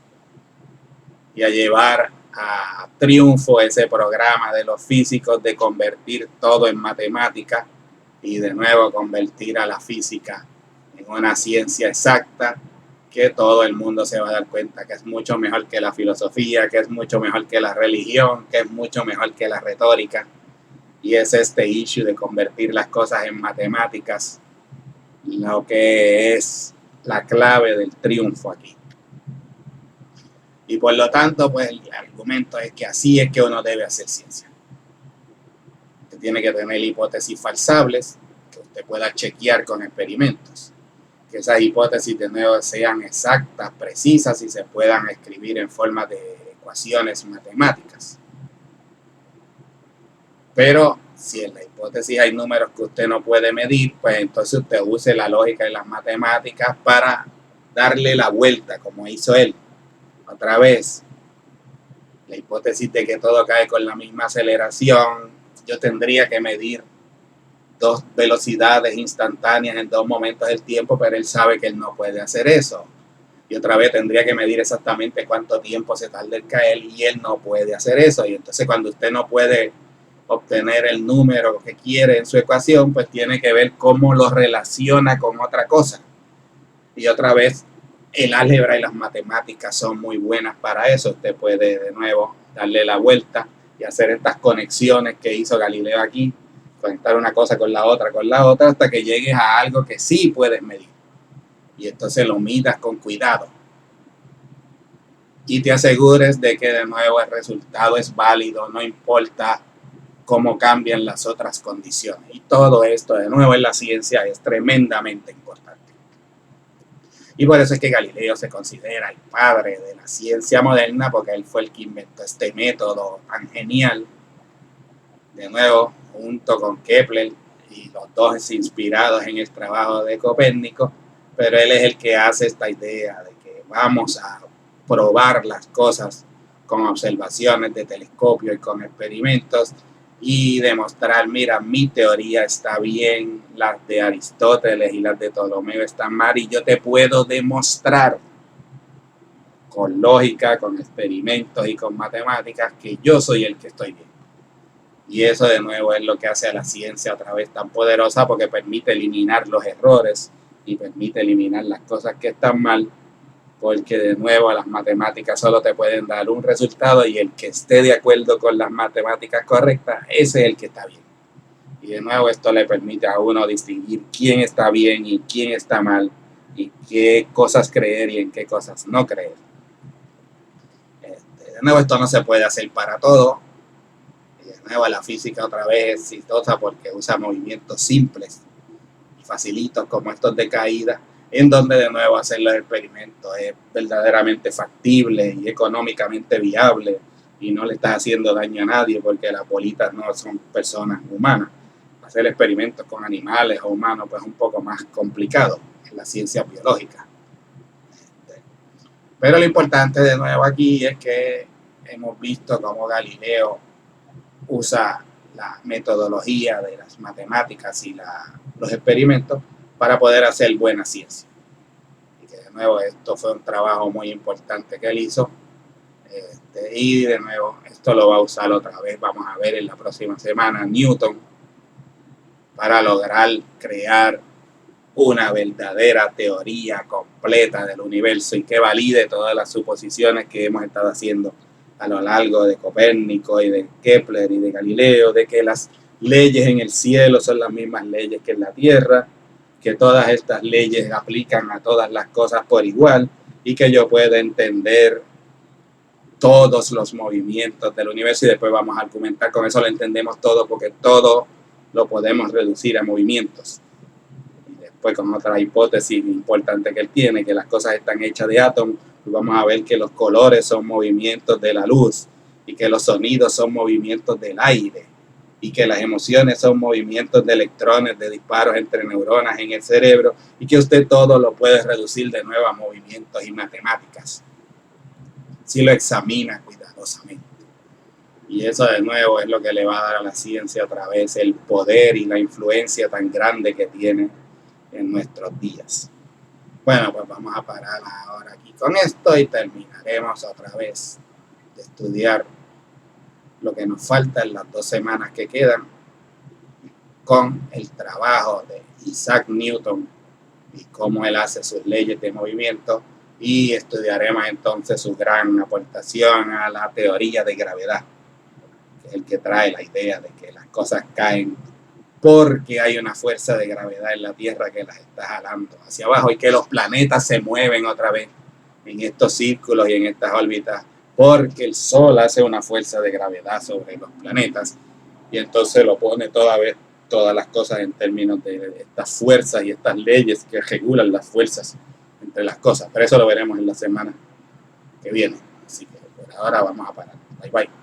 Y a llevar a triunfo ese programa de los físicos de convertir todo en matemática y de nuevo convertir a la física en una ciencia exacta, que todo el mundo se va a dar cuenta que es mucho mejor que la filosofía, que es mucho mejor que la religión, que es mucho mejor que la retórica. Y es este issue de convertir las cosas en matemáticas lo que es la clave del triunfo aquí. Y por lo tanto, pues el argumento es que así es que uno debe hacer ciencia. Usted tiene que tener hipótesis falsables que usted pueda chequear con experimentos. Que esas hipótesis de nuevo sean exactas, precisas y se puedan escribir en forma de ecuaciones matemáticas. Pero si en la hipótesis hay números que usted no puede medir, pues entonces usted use la lógica y las matemáticas para darle la vuelta, como hizo él. Otra vez, la hipótesis de que todo cae con la misma aceleración, yo tendría que medir 2 velocidades instantáneas en 2 momentos del tiempo, pero él sabe que él no puede hacer eso. Y otra vez tendría que medir exactamente cuánto tiempo se tarda en caer, y él no puede hacer eso. Y entonces cuando usted no puede obtener el número que quiere en su ecuación, pues tiene que ver cómo lo relaciona con otra cosa. Y otra vez, el álgebra y las matemáticas son muy buenas para eso. Usted puede de nuevo darle la vuelta y hacer estas conexiones que hizo Galileo aquí, conectar una cosa con la otra, hasta que llegues a algo que sí puedes medir. Y entonces lo midas con cuidado. Y te asegures de que de nuevo el resultado es válido, no importa cómo cambian las otras condiciones. Y todo esto, de nuevo, en la ciencia es tremendamente importante. Y por eso es que Galileo se considera el padre de la ciencia moderna, porque él fue el que inventó este método tan genial. De nuevo, junto con Kepler, y los dos inspirados en el trabajo de Copérnico, pero él es el que hace esta idea de que vamos a probar las cosas con observaciones de telescopio y con experimentos, y demostrar, mira, mi teoría está bien, las de Aristóteles y las de Ptolomeo están mal, y yo te puedo demostrar con lógica, con experimentos y con matemáticas que yo soy el que estoy bien. Y eso de nuevo es lo que hace a la ciencia otra vez tan poderosa, porque permite eliminar los errores y permite eliminar las cosas que están mal, porque de nuevo las matemáticas solo te pueden dar un resultado, y el que esté de acuerdo con las matemáticas correctas, ese es el que está bien. Y de nuevo esto le permite a uno distinguir quién está bien y quién está mal, y qué cosas creer y en qué cosas no creer. De nuevo, esto no se puede hacer para todo. Y de nuevo, la física otra vez es exitosa porque usa movimientos simples y facilitos como estos de caída. en donde de nuevo hacer los experimentos es verdaderamente factible y económicamente viable y no le estás haciendo daño a nadie porque las bolitas no son personas humanas. Hacer experimentos con animales o humanos pues es un poco más complicado en la ciencia biológica. Pero lo importante de nuevo aquí es que hemos visto cómo Galileo usa la metodología de las matemáticas y los experimentos para poder hacer buena ciencia. Y que de nuevo esto fue un trabajo muy importante que él hizo. Y de nuevo esto lo va a usar otra vez, vamos a ver en la próxima semana, Newton, para lograr crear una verdadera teoría completa del universo y que valide todas las suposiciones que hemos estado haciendo a lo largo de Copérnico y de Kepler y de Galileo, de que las leyes en el cielo son las mismas leyes que en la tierra, que todas estas leyes aplican a todas las cosas por igual y que yo pueda entender todos los movimientos del universo y después vamos a argumentar con eso, lo entendemos todo porque todo lo podemos reducir a movimientos. Y después con otra hipótesis importante que él tiene, que las cosas están hechas de átomos, pues vamos a ver que los colores son movimientos de la luz y que los sonidos son movimientos del aire y que las emociones son movimientos de electrones, de disparos entre neuronas en el cerebro y que usted todo lo puede reducir de nuevo a movimientos y matemáticas si lo examina cuidadosamente. Y eso de nuevo es lo que le va a dar a la ciencia otra vez el poder y la influencia tan grande que tiene en nuestros días. Bueno, pues vamos a parar ahora aquí con esto y terminaremos otra vez de estudiar lo que nos falta en las 2 semanas que quedan con el trabajo de Isaac Newton y cómo él hace sus leyes de movimiento, y estudiaremos entonces su gran aportación a la teoría de gravedad, que es el que trae la idea de que las cosas caen porque hay una fuerza de gravedad en la Tierra que las está jalando hacia abajo y que los planetas se mueven otra vez en estos círculos y en estas órbitas porque el Sol hace una fuerza de gravedad sobre los planetas y entonces lo pone todas las cosas en términos de estas fuerzas y estas leyes que regulan las fuerzas entre las cosas. Pero eso lo veremos en la semana que viene. Así que por ahora vamos a parar. Bye bye.